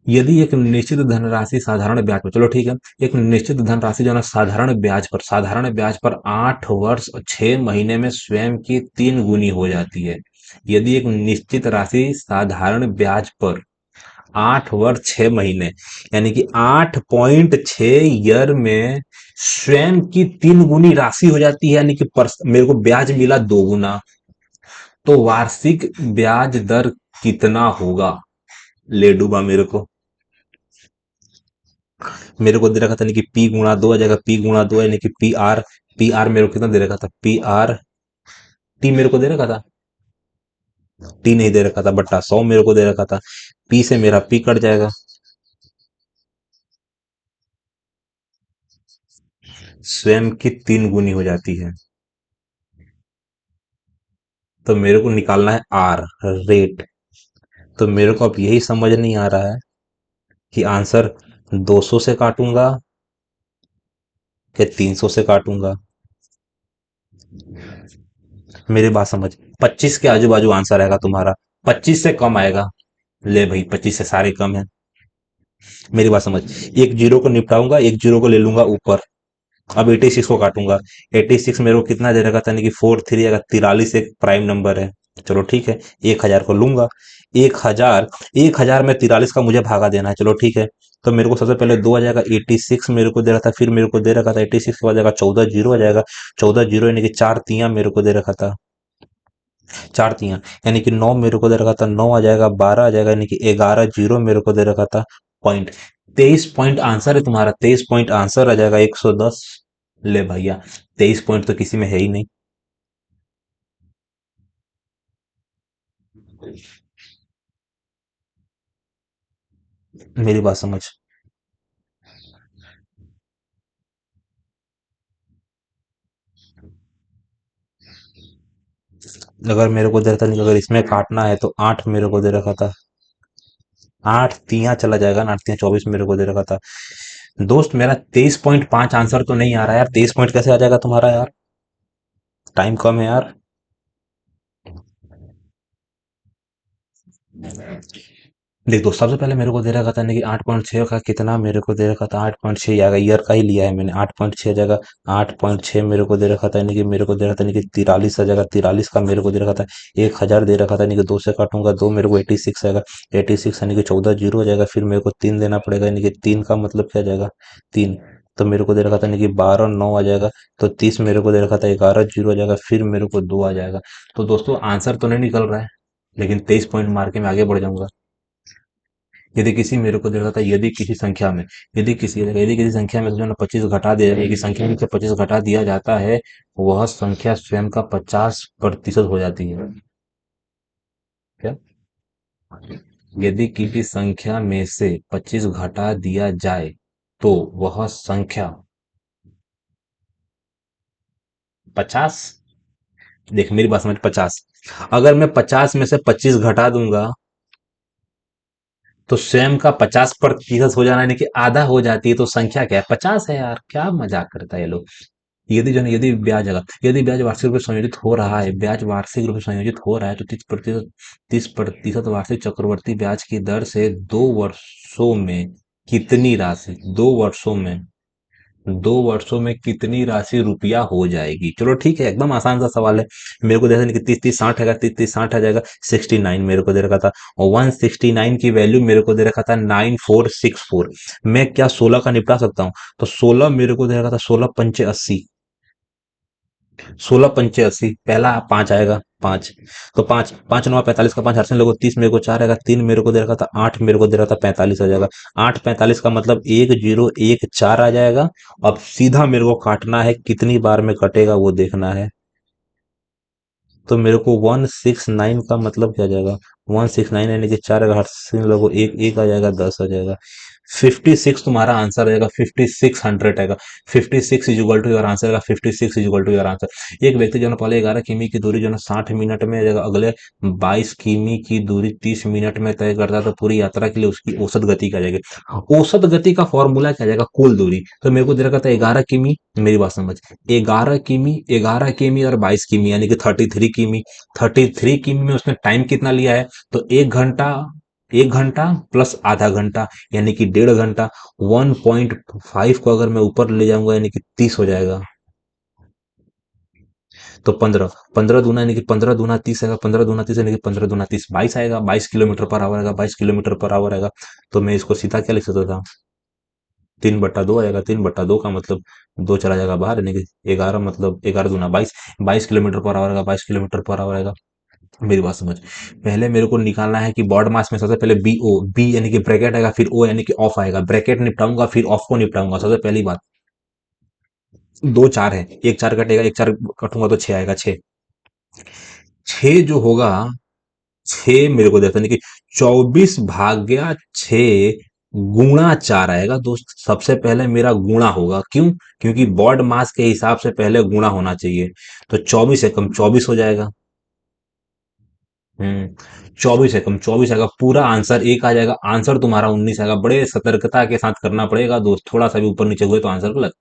यदि एक निश्चित धनराशि साधारण ब्याज पर, चलो ठीक है, एक निश्चित धनराशि जो है ना साधारण ब्याज पर 8 वर्ष और 6 महीने में स्वयं की 3 गुनी हो जाती है। यदि एक निश्चित राशि साधारण ब्याज पर 8 वर्ष 6 महीने, यानी कि 8.6 ईयर में स्वयं की 3 गुनी राशि हो जाती है, यानी कि मेरे को ब्याज मिला 2 गुना, तो वार्षिक ब्याज दर कितना होगा? ले डूबा मेरे को दे रखा था, यानी कि पी गुणा दो आ जाएगा, पी गुणा दो यानी कि पी आर मेरे को कितना दे रखा था? टी मेरे को दे रखा था, टी नहीं दे रखा था, बट्टा 100 मेरे को दे रखा था। पी से मेरा पी कट जाएगा, स्वयं की 3 गुनी हो जाती है। तो मेरे को निकालना है आर, रेट। तो मेरे को अब यही समझ नहीं आ रहा है कि आंसर 200 से काटूंगा कि 300 से काटूंगा। मेरी बात समझ, 25 के आजू बाजू आंसर आएगा तुम्हारा, 25 से कम आएगा। ले भाई, 25 से सारे कम है। मेरी बात समझ, एक जीरो को निपटाऊंगा, एक जीरो को ले लूंगा ऊपर। अब 86 को काटूंगा। 86 मेरे को कितना दे रखा था, यानी कि 43, अगर 43 एक प्राइम नंबर है। चलो ठीक है, 1000 को लूंगा। 1000, 1000 में 43 का मुझे भागा देना है, चलो ठीक है। तो मेरे को सबसे पहले दो आ जाएगा, 86 मेरे को दे रहा था, फिर मेरे को दे रखा था 86 के बाद जाएगा 14 जीरो आ जाएगा। 14 जीरो यानी कि 4 तियां मेरे को दे रखा था। 4 तियां यानी कि 9 मेरे को दे रखा था, 9 आ जाएगा, 12 आ जाएगा, यानी कि 11 जीरो मेरे को दे रखा था। पॉइंट 23 पॉइंट आंसर है तुम्हारा, 23 पॉइंट आंसर आ जाएगा, 110। ले भैया, 23 पॉइंट तो किसी में है ही नहीं। मेरी बात समझ, अगर मेरे को दे रखा था, नहीं, अगर इसमें काटना है तो 8 मेरे को दे रखा था। 8 तियां चला जाएगा ना, 8 तियां 24 मेरे को दे रखा था। दोस्त मेरा 23.5 आंसर तो नहीं आ रहा यार, 23 पॉइंट कैसे आ जाएगा तुम्हारा यार? टाइम कम है यार। देख दोस्त, सबसे पहले मेरे को दे रखा था ना कि 8.6 का कितना मेरे को दे रखा था, 8.6 आएगा, ईयर का ही लिया है मैंने, 8.6 जगह 8.6 मेरे को दे रखा था, यानी कि मेरे को दे रखा था, यानी कि 43 आ जाएगा, 43 का मेरे को दे रखा था। 1000 दे रखा था, यानी कि 2 से काटूंगा, 2 मेरे को 86 आएगा। 86 यानी कि 14 जीरो हो जाएगा, फिर मेरे को 3 देना पड़ेगा, यानी कि 3 का मतलब क्या जाएगा? 3। तो मेरे को दे रखा था, यानी कि 12 9 आ जाएगा। तो 30 मेरे को दे रखा था, 11 जीरो आ जाएगा, फिर मेरे को 2 आ जाएगा। तो दोस्तों आंसर तो नहीं निकल रहा है, लेकिन 23 पॉइंट मार के मैं आगे बढ़ जाऊंगा। यदि किसी मेरे को देखा था, यदि किसी संख्या में से जो है ना 25 घटा दिया जाए, एक संख्या में से 25 घटा दिया जाता है, वह संख्या स्वयं का 50% हो जाती है। क्या? यदि किसी संख्या में से 25 घटा दिया जाए तो वह संख्या 50। देख मेरी बात समझ, 50, अगर मैं 50 में से 25 घटा दूंगा तो स्वयं का 50% हो जाना, यानी कि आधा हो जाती है, तो संख्या क्या है? 50 है यार, क्या मजाक करता है ये लोग। यदि ब्याज वार्षिक रूप से संयोजित हो रहा है, ब्याज वार्षिक रूप से संयोजित हो रहा है, तो 30% वार्षिक चक्रवर्ती ब्याज की दर से 2 वर्षों में कितनी राशि, 2 वर्षों में कितनी राशि रुपया हो जाएगी? चलो ठीक है, एकदम आसान सा सवाल है। मेरे को देखा नहीं कि 30 30 60 है, 30 30 60 आ जाएगा। 69 मेरे को दे रखा था, और 169 की वैल्यू मेरे को दे रखा था 9464। मैं क्या 16 का निपटा सकता हूँ? तो 16 मेरे को दे रखा था, 16 पंचे 80। 16 पंचे 80, पहला 5 आएगा, 5। तो 5 5 9 45 का 5 हर से लोगों 30 मेरे को 4 आएगा, 3 मेरे को दे रखा था, 8 मेरे को दे रहा था, 45 आ जाएगा। 8 45 का मतलब 1014 आ जाएगा। अब सीधा मेरे को काटना है, कितनी बार में कटेगा वो देखना है। तो मेरे को 169 का मतलब क्या आ जाएगा? 169 यानी कि 4 अगर हर से लोगों एक एक आ जाएगा, 10 आ जाएगा। 56 तुम्हारा आंसर आएगा, 5600 आएगा। 56 is equal to your answer आएगा, 56 is equal to your answer. एक व्यक्ति जो है पहले 11 किमी की दूरी जो है 60 मिनट में, अगले 22 किमी की दूरी 30 मिनट में तय करता है, तो पूरी यात्रा के लिए उसकी औसत गति क्या जाएगी? औसत गति का फॉर्मूला क्या जाएगा? कुल दूरी। तो मेरे को दे रखा था 11 किमी, मेरी बात समझ, 11 किमी, 11 किमी और 22 किमी यानी कि 33 किमी। 33 किमी में उसने टाइम कितना लिया है? तो 1 घंटा, 1 घंटा प्लस आधा घंटा यानी कि 1.5 घंटा। 1.5 को अगर मैं ऊपर ले जाऊंगा यानी कि 30 हो जाएगा। तो 15, 15 दूना यानी कि 15 दूना 30 आएगा, 15 दूना 30 यानी कि 15 दूना 30, 22 आएगा, 22 किलोमीटर पर आवर आएगा, 22 किलोमीटर पर आवर आएगा। तो मैं इसको सीधा क्या लिख सकता था? 3/2 आएगा। 3/2 का मतलब 2 चला जाएगा बाहर यानी कि 11, मतलब 11 दूना 22, 22 किलोमीटर पर आवर आएगा, 22 किलोमीटर पर आवर आएगा। मेरी बात समझ। पहले मेरे को निकालना है कि बॉड मास में सबसे पहले बी यानी कि ब्रैकेट आएगा, फिर ओ यानी कि ऑफ आएगा, ब्रैकेट निपटाऊंगा फिर ऑफ को निपटाऊंगा। सबसे पहली बात, दो चार है, एक चार कटेगा, एक चार कटूंगा तो छह आएगा। छह, छह जो होगा, छह मेरे को देखता नहीं कि 24/6 गुणा 4 आएगा दोस्त। सबसे पहले मेरा गुणा होगा, क्यों? क्योंकि बॉड मास के हिसाब से पहले गुणा होना चाहिए। तो 24 से कम 24 हो जाएगा। 24 है कम 24 आएगा, पूरा आंसर एक आ जाएगा। आंसर तुम्हारा 19 आएगा। बड़े सतर्कता के साथ करना पड़ेगा दोस्त, थोड़ा सा भी ऊपर नीचे हुए तो आंसर गलत।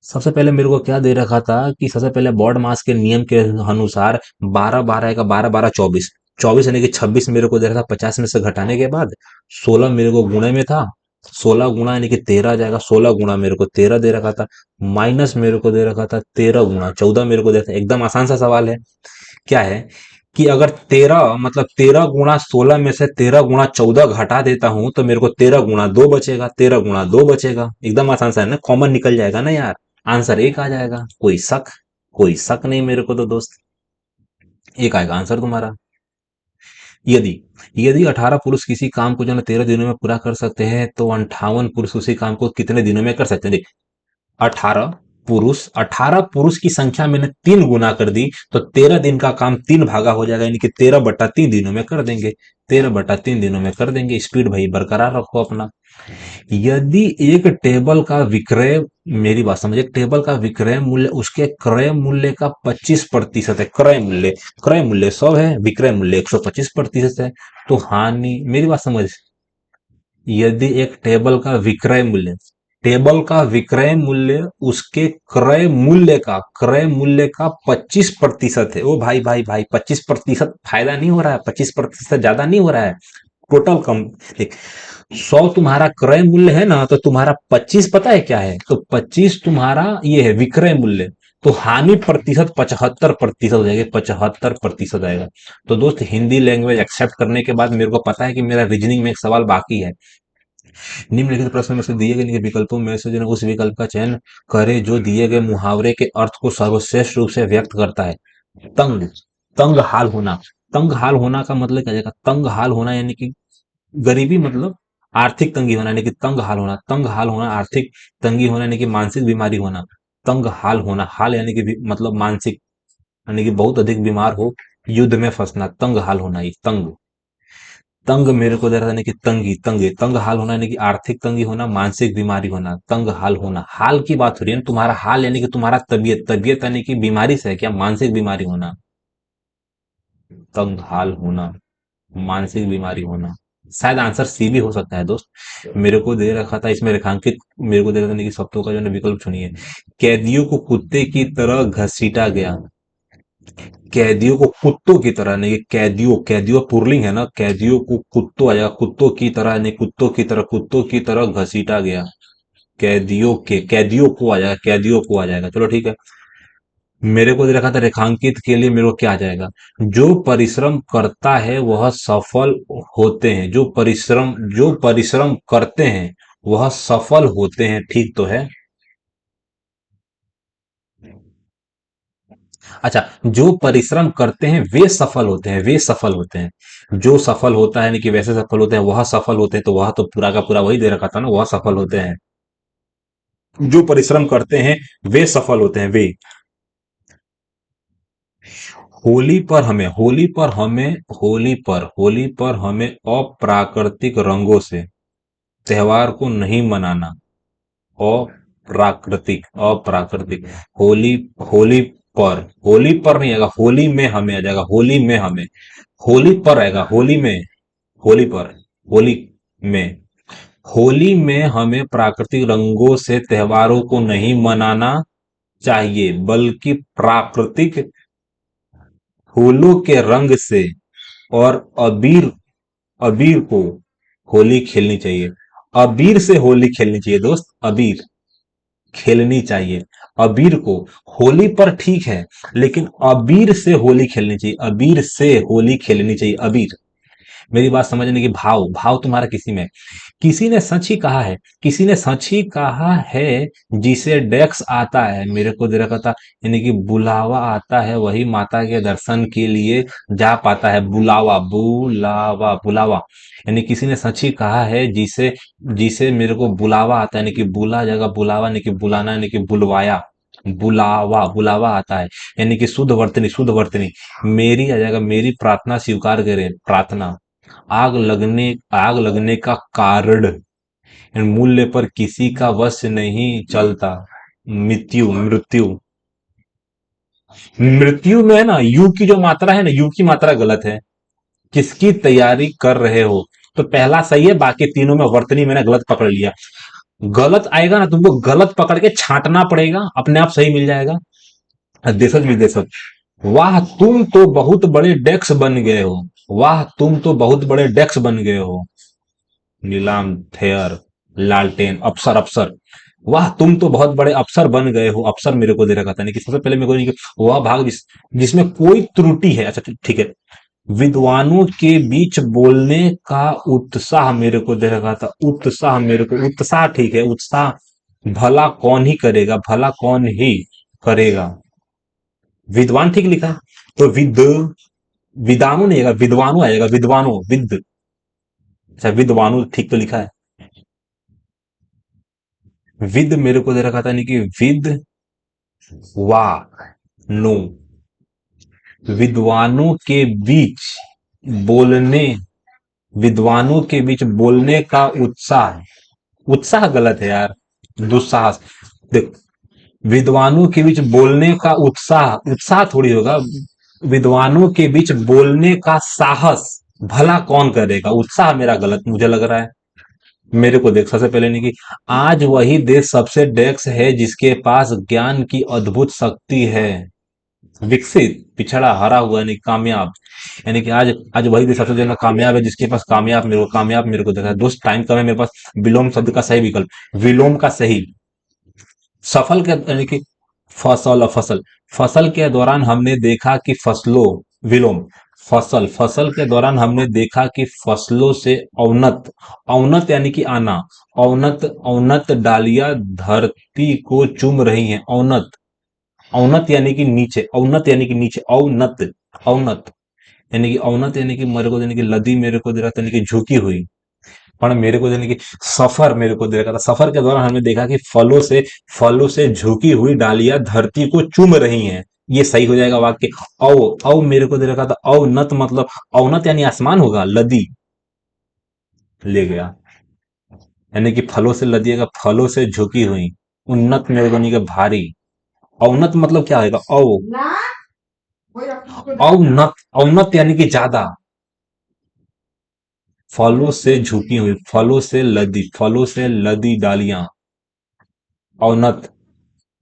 सबसे पहले मेरे को क्या दे रखा था कि सबसे पहले बॉड मास के नियम के अनुसार 12 12 आएगा, 12 12 24, 24 यानी कि 26 मेरे को दे रखा था 50 में से घटाने के बाद। 16 मेरे को गुणे में था, 16 गुणा यानी कि 13 आ जाएगा। 16 गुणा मेरे को 13 दे रखा था, माइनस मेरे को दे रखा था 13 गुणा 14 मेरे को दे रखा था। एकदम आसान सा सवाल है। क्या है कि अगर 13 मतलब 13 गुणा 16 में से 13 गुणा 14 घटा देता हूं तो मेरे को 13 गुणा 2 बचेगा। 13 गुणा 2 बचेगा। एकदम आसान सा है ना, कॉमन निकल जाएगा ना यार। आंसर एक आ जाएगा। कोई शक? कोई शक नहीं मेरे को तो दोस्त, एक आएगा आंसर तुम्हारा। यदि यदि 18 पुरुष किसी काम को जो है 13 दिनों में पूरा कर सकते हैं, तो 58 पुरुष उसी काम को कितने दिनों में कर सकते हैं? 18 पुरुष, 18 पुरुष की संख्या मैंने 3 गुना कर दी, तो 13 दिन का काम 3 भागा हो जाएगा यानी कि 13/3 दिनों में कर देंगे। 13/3 दिनों में कर देंगे। स्पीड भाई बरकरार रखो अपना। यदि एक टेबल का विक्रय, मेरी बात समझे, एक टेबल का विक्रय मूल्य उसके क्रय मूल्य का 25% है। क्रय मूल्य 100 है, विक्रय मूल्य 125% है। तो हानि, मेरी बात समझ, यदि एक टेबल का विक्रय मूल्य उसके क्रय मूल्य का 25% है। ओ भाई भाई भाई, 25% फायदा नहीं हो रहा है, 25% ज्यादा नहीं हो रहा है। टोटल कम, देख, 100 तुम्हारा क्रय मूल्य है ना, तो तुम्हारा 25 पता है क्या है? तो 25 तुम्हारा ये है विक्रय मूल्य। तो हानि प्रतिशत 75% हो जाएगी, 75% आएगा। तो दोस्त, हिंदी लैंग्वेज एक्सेप्ट करने के बाद मेरे को पता है कि मेरा रीजनिंग में एक सवाल बाकी है। निम्नलिखित प्रश्न में से दिए गए विकल्पों में से जो है उस विकल्प का चयन करें जो दिए गए मुहावरे के अर्थ को सर्वश्रेष्ठ रूप से व्यक्त करता है। तंग, तंग हाल होना। तंग हाल होना का मतलब क्या जाएगा? तंग हाल होना यानी कि गरीबी, मतलब आर्थिक तंगी होना यानी कि तंग हाल होना। तंग हाल होना, आर्थिक तंगी होना यानी कि मानसिक बीमारी होना। तंग हाल होना, हाल यानी कि मतलब मानसिक, यानी कि बहुत अधिक बीमार हो, युद्ध में फंसना, तंग हाल होना। ये तंग, तंग मेरे को दे रहा था कि तंगी, तंग हाल होना यानी कि आर्थिक तंगी होना, मानसिक बीमारी होना, तंग हाल होना। हाल की बात हो रही है ना, तुम्हारा हाल यानी कि तुम्हारा तबियत, तबियत यानी कि बीमारी से है क्या? मानसिक बीमारी होना, तंग हाल होना, मानसिक बीमारी होना। शायद आंसर सी भी हो सकता है दोस्त। मेरे को दे रखा था इसमें रेखांकित, मेरे को दे रखा था कि शब्दों का जो है विकल्प चुनिए। कैदियों को कुत्ते की तरह घसीटा गया। कैदियों को कुत्तों की तरह नहीं, कैदियों, कैदियों पुरलिंग है ना, कैदियों को कुत्तों आ जाएगा, कुत्तों की तरह नहीं, कुत्तों की तरह, कुत्तों की तरह घसीटा गया। कैदियों को आ जाएगा, कैदियों को आ जाएगा। चलो ठीक है। मेरे को दे रखा था रेखांकित के लिए, मेरे को क्या आ जाएगा? जो परिश्रम करता है वह सफल होते हैं। जो परिश्रम करते हैं वह सफल होते हैं। ठीक तो है। अच्छा, जो परिश्रम करते हैं वे सफल होते हैं, वे सफल होते हैं। जो सफल होता है, यानी कि वैसे सफल होते हैं, वह सफल होते हैं, तो वह तो पूरा का पूरा वही दे रखा था ना, वह सफल होते हैं। जो परिश्रम करते हैं वे सफल होते हैं, वे। होली पर हमें अप्राकृतिक रंगों से, त्योहार को नहीं मनाना। अप्राकृतिक, अप्राकृतिक। होली, होली होली पर नहीं आएगा, होली में हमें आ जाएगा, होली में हमें। होली पर आएगा, होली में, होली पर, होली में। होली में हमें प्राकृतिक रंगों से त्योहारों को नहीं मनाना चाहिए, बल्कि प्राकृतिक फूलों के रंग से और अबीर, अबीर को होली खेलनी चाहिए। अबीर से होली खेलनी चाहिए दोस्त, अबीर खेलनी चाहिए। अबीर को, होली पर ठीक है, लेकिन अबीर से होली खेलनी चाहिए, अबीर से होली खेलनी चाहिए, अबीर। मेरी बात समझने की, भाव, भाव तुम्हारा किसी में। किसी ने सच ही कहा है, किसी ने सच ही कहा है। जिसे डेक्स आता है, मेरे को दे रखा था, यानी कि बुलावा आता है, वही माता के दर्शन के लिए जा पाता है। बुलावा, बुलावा, बुलावा। यानी किसी ने सच ही कहा है, जिसे जिसे मेरे को बुलावा आता है, यानी कि बुला जगह बुलावा, यानी कि बुलाना, यानी कि बुलवाया। बुलावा, बुलावा आता है, यानी कि शुद्ध वर्तनी, शुद्ध वर्तनी। मेरी आ जाएगा, मेरी प्रार्थना स्वीकार करे, प्रार्थना। आग लगने का कारण, मूल्य पर किसी का वश नहीं चलता। मृत्यु, मृत्यु। मृत्यु में है ना, यू की जो मात्रा है ना, यू की मात्रा गलत है। किसकी तैयारी कर रहे हो? तो पहला सही है, बाकी तीनों में वर्तनी मैंने गलत पकड़ लिया। गलत आएगा ना, तुमको गलत पकड़ के छांटना पड़ेगा, अपने आप सही मिल जाएगा। देशज विदेशज। वाह तुम तो बहुत बड़े डेक्स बन गए हो, वाह तुम तो बहुत बड़े डेक्स बन गए हो। नीलाम, थेयर, लालटेन, अफसर, अफसर। वाह तुम तो बहुत बड़े अफसर बन गए हो, अफसर मेरे को दे रखा था, नहीं कि सबसे पहले मेरे को नहीं कि वह भाग जिसमें कोई त्रुटि है। अच्छा ठीक है। विद्वानों के बीच बोलने का उत्साह मेरे को दे रखा था, उत्साह मेरे को, उत्साह ठीक है, उत्साह। भला कौन ही करेगा, भला कौन ही करेगा। विद्वान ठीक लिखा है, तो विदानु नहीं आएगा, विद्वानु आएगा, विद्वानु, अच्छा विद्वानु ठीक तो लिखा है। विद मेरे को दे रखा था, नहीं कि विद वा नो। विद्वानों के बीच बोलने, विद्वानों के बीच बोलने का उत्साह, उत्साह गलत है यार, दुस्साहस। देख, विद्वानों के बीच बोलने का उत्साह, उत्साह थोड़ी होगा। विद्वानों के बीच बोलने का साहस भला कौन करेगा, उत्साह मेरा गलत मुझे लग रहा है। मेरे को देख, सबसे पहले नहीं कि आज वही देश सबसे डेक्स है जिसके पास ज्ञान की अद्भुत शक्ति है। विकसित, पिछड़ा, हरा हुआ, यानी कामयाब। यानी कि आज आज वही देश सबसे ज्यादा कामयाब है जिसके पास कामयाब मेरे को देखा है दोस्त। टाइम कम है मेरे पास। विलोम शब्द का सही विकल्प, विलोम का सही। सफल के, यानी कि फसल और फसल। फसल के दौरान हमने देखा कि फसलों, विलोम, फसल, फसल के दौरान हमने देखा कि फसलों से औन्नत, औन्नत यानी कि आना, औन्नत, औन्नत डालियां धरती को चूम रही हैं। औन्नत, औन्नत यानी कि नीचे, औन्नत यानी कि नीचे, औन्नत, औन्नत यानी कि औन्नत यानी कि मेरे को, यानी कि लदी मेरे को दे रहा था, यानी कि झुकी हुई। पर मेरे को यानी कि सफर मेरे को दे रखा था, सफर के दौरान हमने देखा कि फलों से झुकी हुई डालियां धरती को चूम रही हैं। ये सही हो जाएगा वाक्य। औ, औ मेरे को दे रखा था, औन्नत मतलब, औन्नत यानी आसमान होगा, लदी ले गया, यानी कि फलों से लदी है, फलों से झुकी हुई। उन्नत मेरे को नहीं कि भारी। औन्नत मतलब क्या आएगा, औ, औन्नत, औन्नत यानी कि ज्यादा। फलों से झुकी हुई, फलों से लदी डालियां, औन्नत,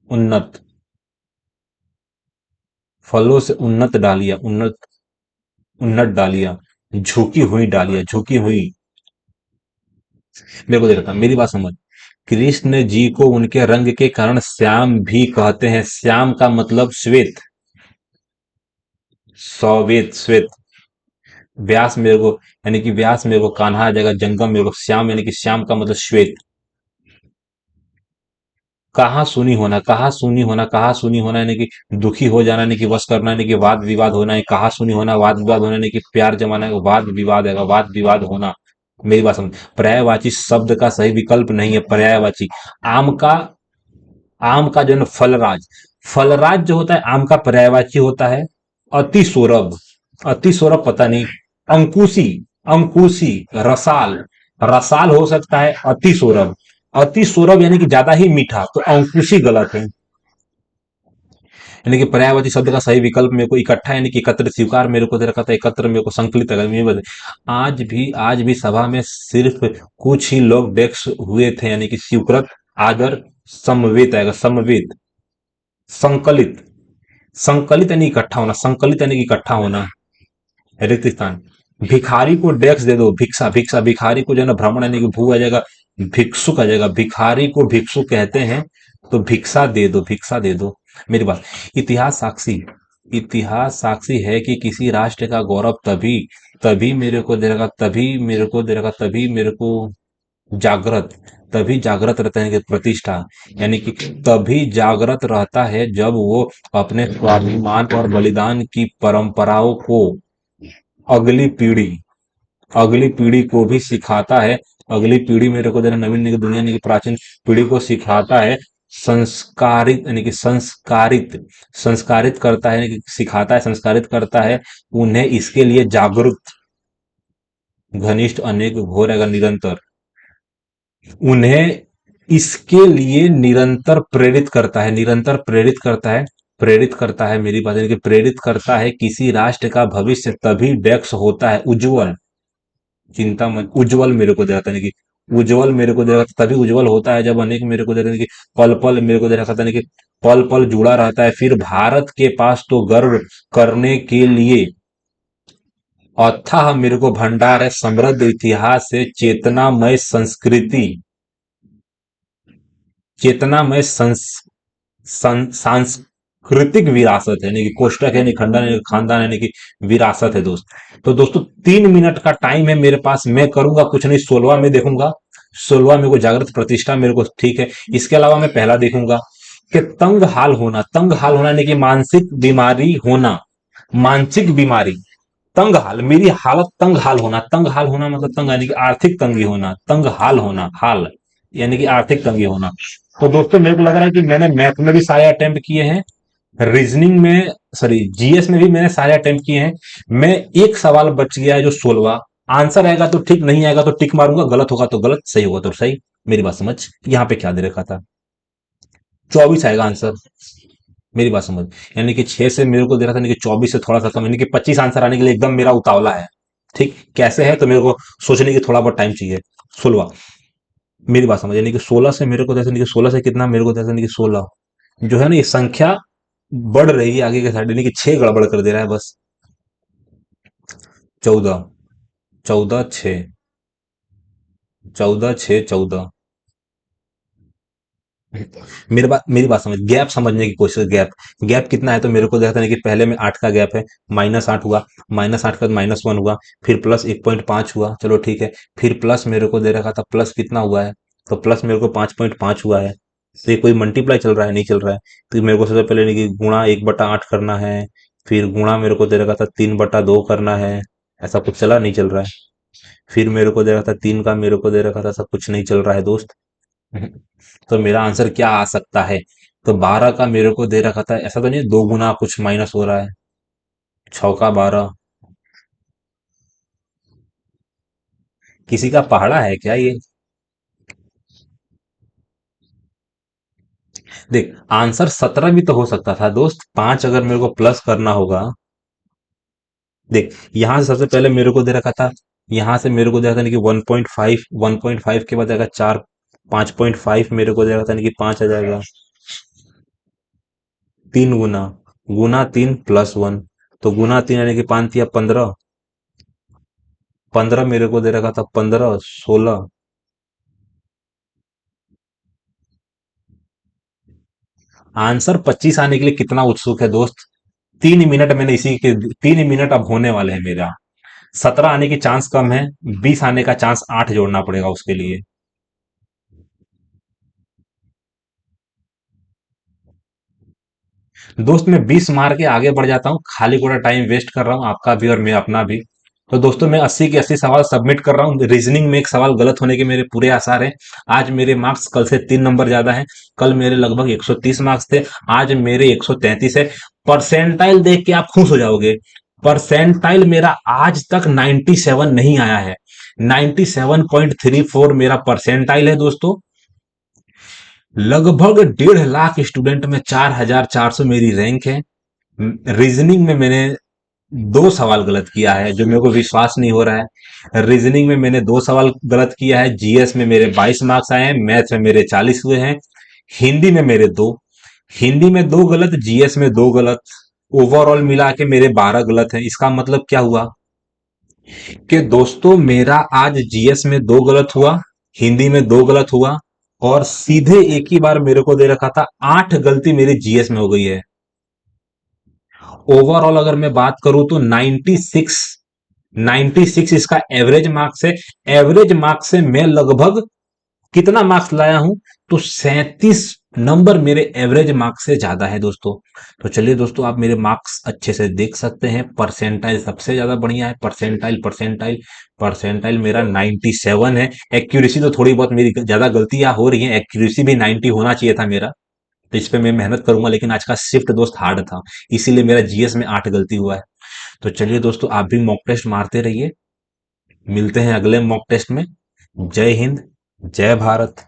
उन्नत। फलों से उन्नत डालियां, उन्नत, उन्नत डालियां, झुकी हुई डालियां, झुकी हुई। मेरे को दे रखा, मेरी बात समझ। कृष्ण जी को उनके रंग के कारण श्याम भी कहते हैं। श्याम का मतलब श्वेत, सौवेत, श्वेत। व्यास मेरे को, यानी कि व्यास मेरे को कान्हा आ जाएगा, जंगम मेरे को श्याम, यानी कि श्याम का मतलब श्वेत। कहा सुनी होना, कहा सुनी होना, कहा सुनी होना, यानी कि दुखी हो जाना, यानी कि वश करना, यानी कि वाद विवाद होना है। कहा सुनी होना, वाद विवाद होना, यानी कि प्यार जमाना है, वाद विवाद है, वाद विवाद होना। मेरी बात समझ। पर्यायवाची शब्द का सही विकल्प नहीं है, पर्यायवाची। आम का, आम का जो है ना फलराज, फलराज जो होता है आम का पर्यायवाची होता है। अति सौरभ, अति सौरभ पता नहीं। अंकुशी, अंकुशी, रसाल, रसाल हो सकता है अति सौरभ। अति सौरभ यानी कि ज्यादा ही मीठा, तो अंकुशी गलत है। यानी कि पर्यायवाची शब्द का सही विकल्प मेरे को इकट्ठा यानी कि एकत्र स्वीकार मेरे को दे रखा था, एकत्र मेरे को संकलित आज भी सभा में सिर्फ कुछ ही लोग डेस्क हुए थे, यानी कि स्वीकृत, आदर, समवेत आएगा, समवेत, संकलित। संकलित यानी इकट्ठा होना, संकलित यानी कि इकट्ठा होना। रिक्त स्थान। भिखारी को डेस्क दे दो, भिक्षा, भिक्षा, भिखारी को जो है ना भ्रमण यानी कि भू आ जाएगा, भिक्षुक आ जाएगा, भिखारी को भिक्षुक कहते हैं, तो भिक्षा दे दो, भिक्षा दे दो। मेरी बात। इतिहास साक्षी। इतिहास साक्षी है कि किसी राष्ट्र का गौरव तभी तभी मेरे को दे रखा, तभी मेरे को दे रखा, तभी मेरे को जागृत, तभी जागृत रहता है कि प्रतिष्ठा, यानी कि तभी जागृत रहता है जब वो अपने स्वाभिमान और बलिदान की परंपराओं को अगली पीढ़ी अगली पीढ़ी को भी सिखाता है। अगली पीढ़ी मेरे को देना नवीन की दुनिया की प्राचीन पीढ़ी को सिखाता है। संस्कारित यानी कि संस्कारित, संस्कारित करता है, यानी कि सिखाता है, संस्कारित करता है उन्हें, इसके लिए जागरूक, घनिष्ठ, अनेक, घोर रहेगा, निरंतर, उन्हें इसके लिए निरंतर प्रेरित करता है, निरंतर प्रेरित करता है, प्रेरित करता है, मेरी बात है कि प्रेरित करता है। किसी राष्ट्र का भविष्य तभी डेक्स होता है उज्जवल, चिंता मत, उज्जवल मेरे को दे रहा था कि उज्जवल मेरे को दे रहा था, तभी उज्जवल होता है जब अनेक मेरे को दे रहा था कि पल पल मेरे को दे रखा था कि पल पल जुड़ा रहता है। फिर भारत के पास तो गर्व करने के लिए अथाह मेरे को भंडार है, समृद्ध इतिहास है, चेतनामय संस्कृति, चेतनामय सांस्कृतिक विरासत है, यानी कि कोष्टक है, यानी खंडन, यानी कि खानदान, यानी कि विरासत है दोस्त। तो दोस्तों 3 मिनट का टाइम है मेरे पास, मैं करूंगा कुछ नहीं, 16 में देखूंगा, 16 मेरे को जागृत प्रतिष्ठा मेरे को ठीक है। इसके अलावा मैं पहला देखूंगा कि तंग हाल होना, तंग हाल होना यानी कि मानसिक बीमारी होना, मानसिक बीमारी, तंग हाल, मेरी हालत तंग हाल होना, तंग हाल होना मतलब तंग यानी कि आर्थिक तंगी होना, तंग हाल होना, हाल यानी कि आर्थिक तंगी होना। तो दोस्तों मेरे को लग रहा है कि मैंने मैथ में भी सारे अटेम्प्ट किए हैं, रीजनिंग में, सॉरी जीएस में भी मैंने सारे अटेम्प्ट किए हैं। मैं एक सवाल बच गया है जो 16, आंसर आएगा तो ठीक, नहीं आएगा तो टिक मारूंगा, गलत होगा तो गलत, सही होगा तो सही। मेरी बात समझ, यहाँ पे क्या दे रखा था, 24 आएगा आंसर, मेरी बात समझ। यानी कि 6 से मेरे को दे रहा था, यानी कि 24 से थोड़ा सा कम, यानी कि 25 आंसर आने के लिए एकदम मेरा उतावला है। ठीक कैसे है तो मेरे को सोचने की थोड़ा बहुत टाइम चाहिए। 16, मेरी बात समझ, यानी कि 16 से मेरे को दे, यानी कि 16 से कितना मेरे को दे, यानी कि 16 जो है ना, ये संख्या बढ़ रही है आगे के साइड, यानी कि 6 गड़बड़ कर दे रहा है बस। 14, 14 6, 14 6 14। मेरी बात समझ, गैप समझने की कोशिश, गैप, गैप कितना है तो मेरे को देखता है कि पहले में 8 का गैप है, -8 हुआ, -8 का -1 हुआ, फिर प्लस 1.5 हुआ, चलो ठीक है, फिर प्लस मेरे को दे रखा था, प्लस कितना हुआ है, तो प्लस मेरे को 5.5 हुआ है। तो ये कोई मल्टीप्लाई चल रहा है, नहीं चल रहा है, तो मेरे को सबसे पहले नहीं कि गुणा 1/8 करना है, फिर गुणा मेरे को दे रखा था 3/2 करना है, ऐसा कुछ चला नहीं चल रहा है। फिर मेरे को दे रखा था 3 का, मेरे को दे रखा था, सब कुछ नहीं चल रहा है दोस्त। तो मेरा आंसर क्या आ सकता है, तो 12 का मेरे को दे रखा था, ऐसा तो नहीं 2 गुना कुछ माइनस हो रहा है, 6 का 12, किसी का पहाड़ा है क्या ये। देख आंसर 17 भी तो हो सकता था दोस्त, 5 अगर मेरे को प्लस करना होगा। देख यहां से सबसे पहले मेरे को दे रखा था, यहां से मेरे को दे रखा था कि 1.5, 1.5 के बाद आएगा 4, 5.5 मेरे को दे रखा था कि 5 आ जाएगा, 3 गुना, गुना 3 + 1, तो गुना 3 यानी कि 5 या 15, 15 मेरे को दे रखा था, 15 16। आंसर 25 आने के लिए कितना उत्सुक है दोस्त, 3 मिनट मैंने इसी के, 3 मिनट अब होने वाले हैं मेरा, 17 आने की चांस कम है, 20 आने का चांस 8 जोड़ना पड़ेगा उसके लिए। दोस्त मैं 20 मार के आगे बढ़ जाता हूँ, खाली पूरा टाइम वेस्ट कर रहा हूँ आपका भी और मैं अपना भी। तो दोस्तों मैं 80 के 80 सवाल सबमिट कर रहा हूँ, रीजनिंग में एक सवाल गलत होने के मेरे पूरे आसार हैं। आज मेरे मार्क्स कल से 3 नंबर ज्यादा हैं, कल मेरे लगभग 130 मार्क्स थे, आज मेरे 133 है। परसेंटाइल देख के आप खुश हो जाओगे, परसेंटाइल मेरा आज तक 97 नहीं आया है, 97.34 मेरा परसेंटाइल है दोस्तों। लगभग 1.5 लाख स्टूडेंट में 4,400 मेरी रैंक है। रीजनिंग में मैंने दो सवाल गलत किया है, जो मेरे को विश्वास नहीं हो रहा है। रीजनिंग में मैंने दो सवाल गलत किया है। जीएस में मेरे 22 मार्क्स आए हैं, मैथ्स में मेरे 40 हुए हैं। हिंदी में मेरे दो, हिंदी में दो गलत, जीएस में दो गलत। ओवरऑल मिला के मेरे 12 गलत हैं। इसका मतलब क्या हुआ कि दोस्तों मेरा आज जीएस में दो गलत हुआ, हिंदी में दो गलत हुआ, और सीधे एक ही बार मेरे को दे रखा था 8 गलती मेरी जीएस में हो गई है। ओवरऑल अगर मैं बात करूं तो 96 इसका एवरेज मार्क्स है। एवरेज मार्क्स से मैं लगभग कितना मार्क्स लाया हूं, तो 37 नंबर मेरे एवरेज मार्क्स से ज्यादा है दोस्तों। तो चलिए दोस्तों, आप मेरे मार्क्स अच्छे से देख सकते हैं। परसेंटाइल सबसे ज्यादा बढ़िया है। परसेंटाइल परसेंटाइल परसेंटाइल मेरा 97 है। एक्यूरेसी तो थोड़ी बहुत मेरी ज्यादा गलतियां हो रही हैं, एक्यूरेसी भी 90 होना चाहिए था मेरा। तो इस पे मैं मेहनत करूंगा, लेकिन आज का शिफ्ट दोस्त हार्ड था, इसीलिए मेरा जीएस में 8 गलती हुआ है। तो चलिए दोस्तों, आप भी मॉक टेस्ट मारते रहिए। मिलते हैं अगले मॉक टेस्ट में। जय हिंद, जय भारत।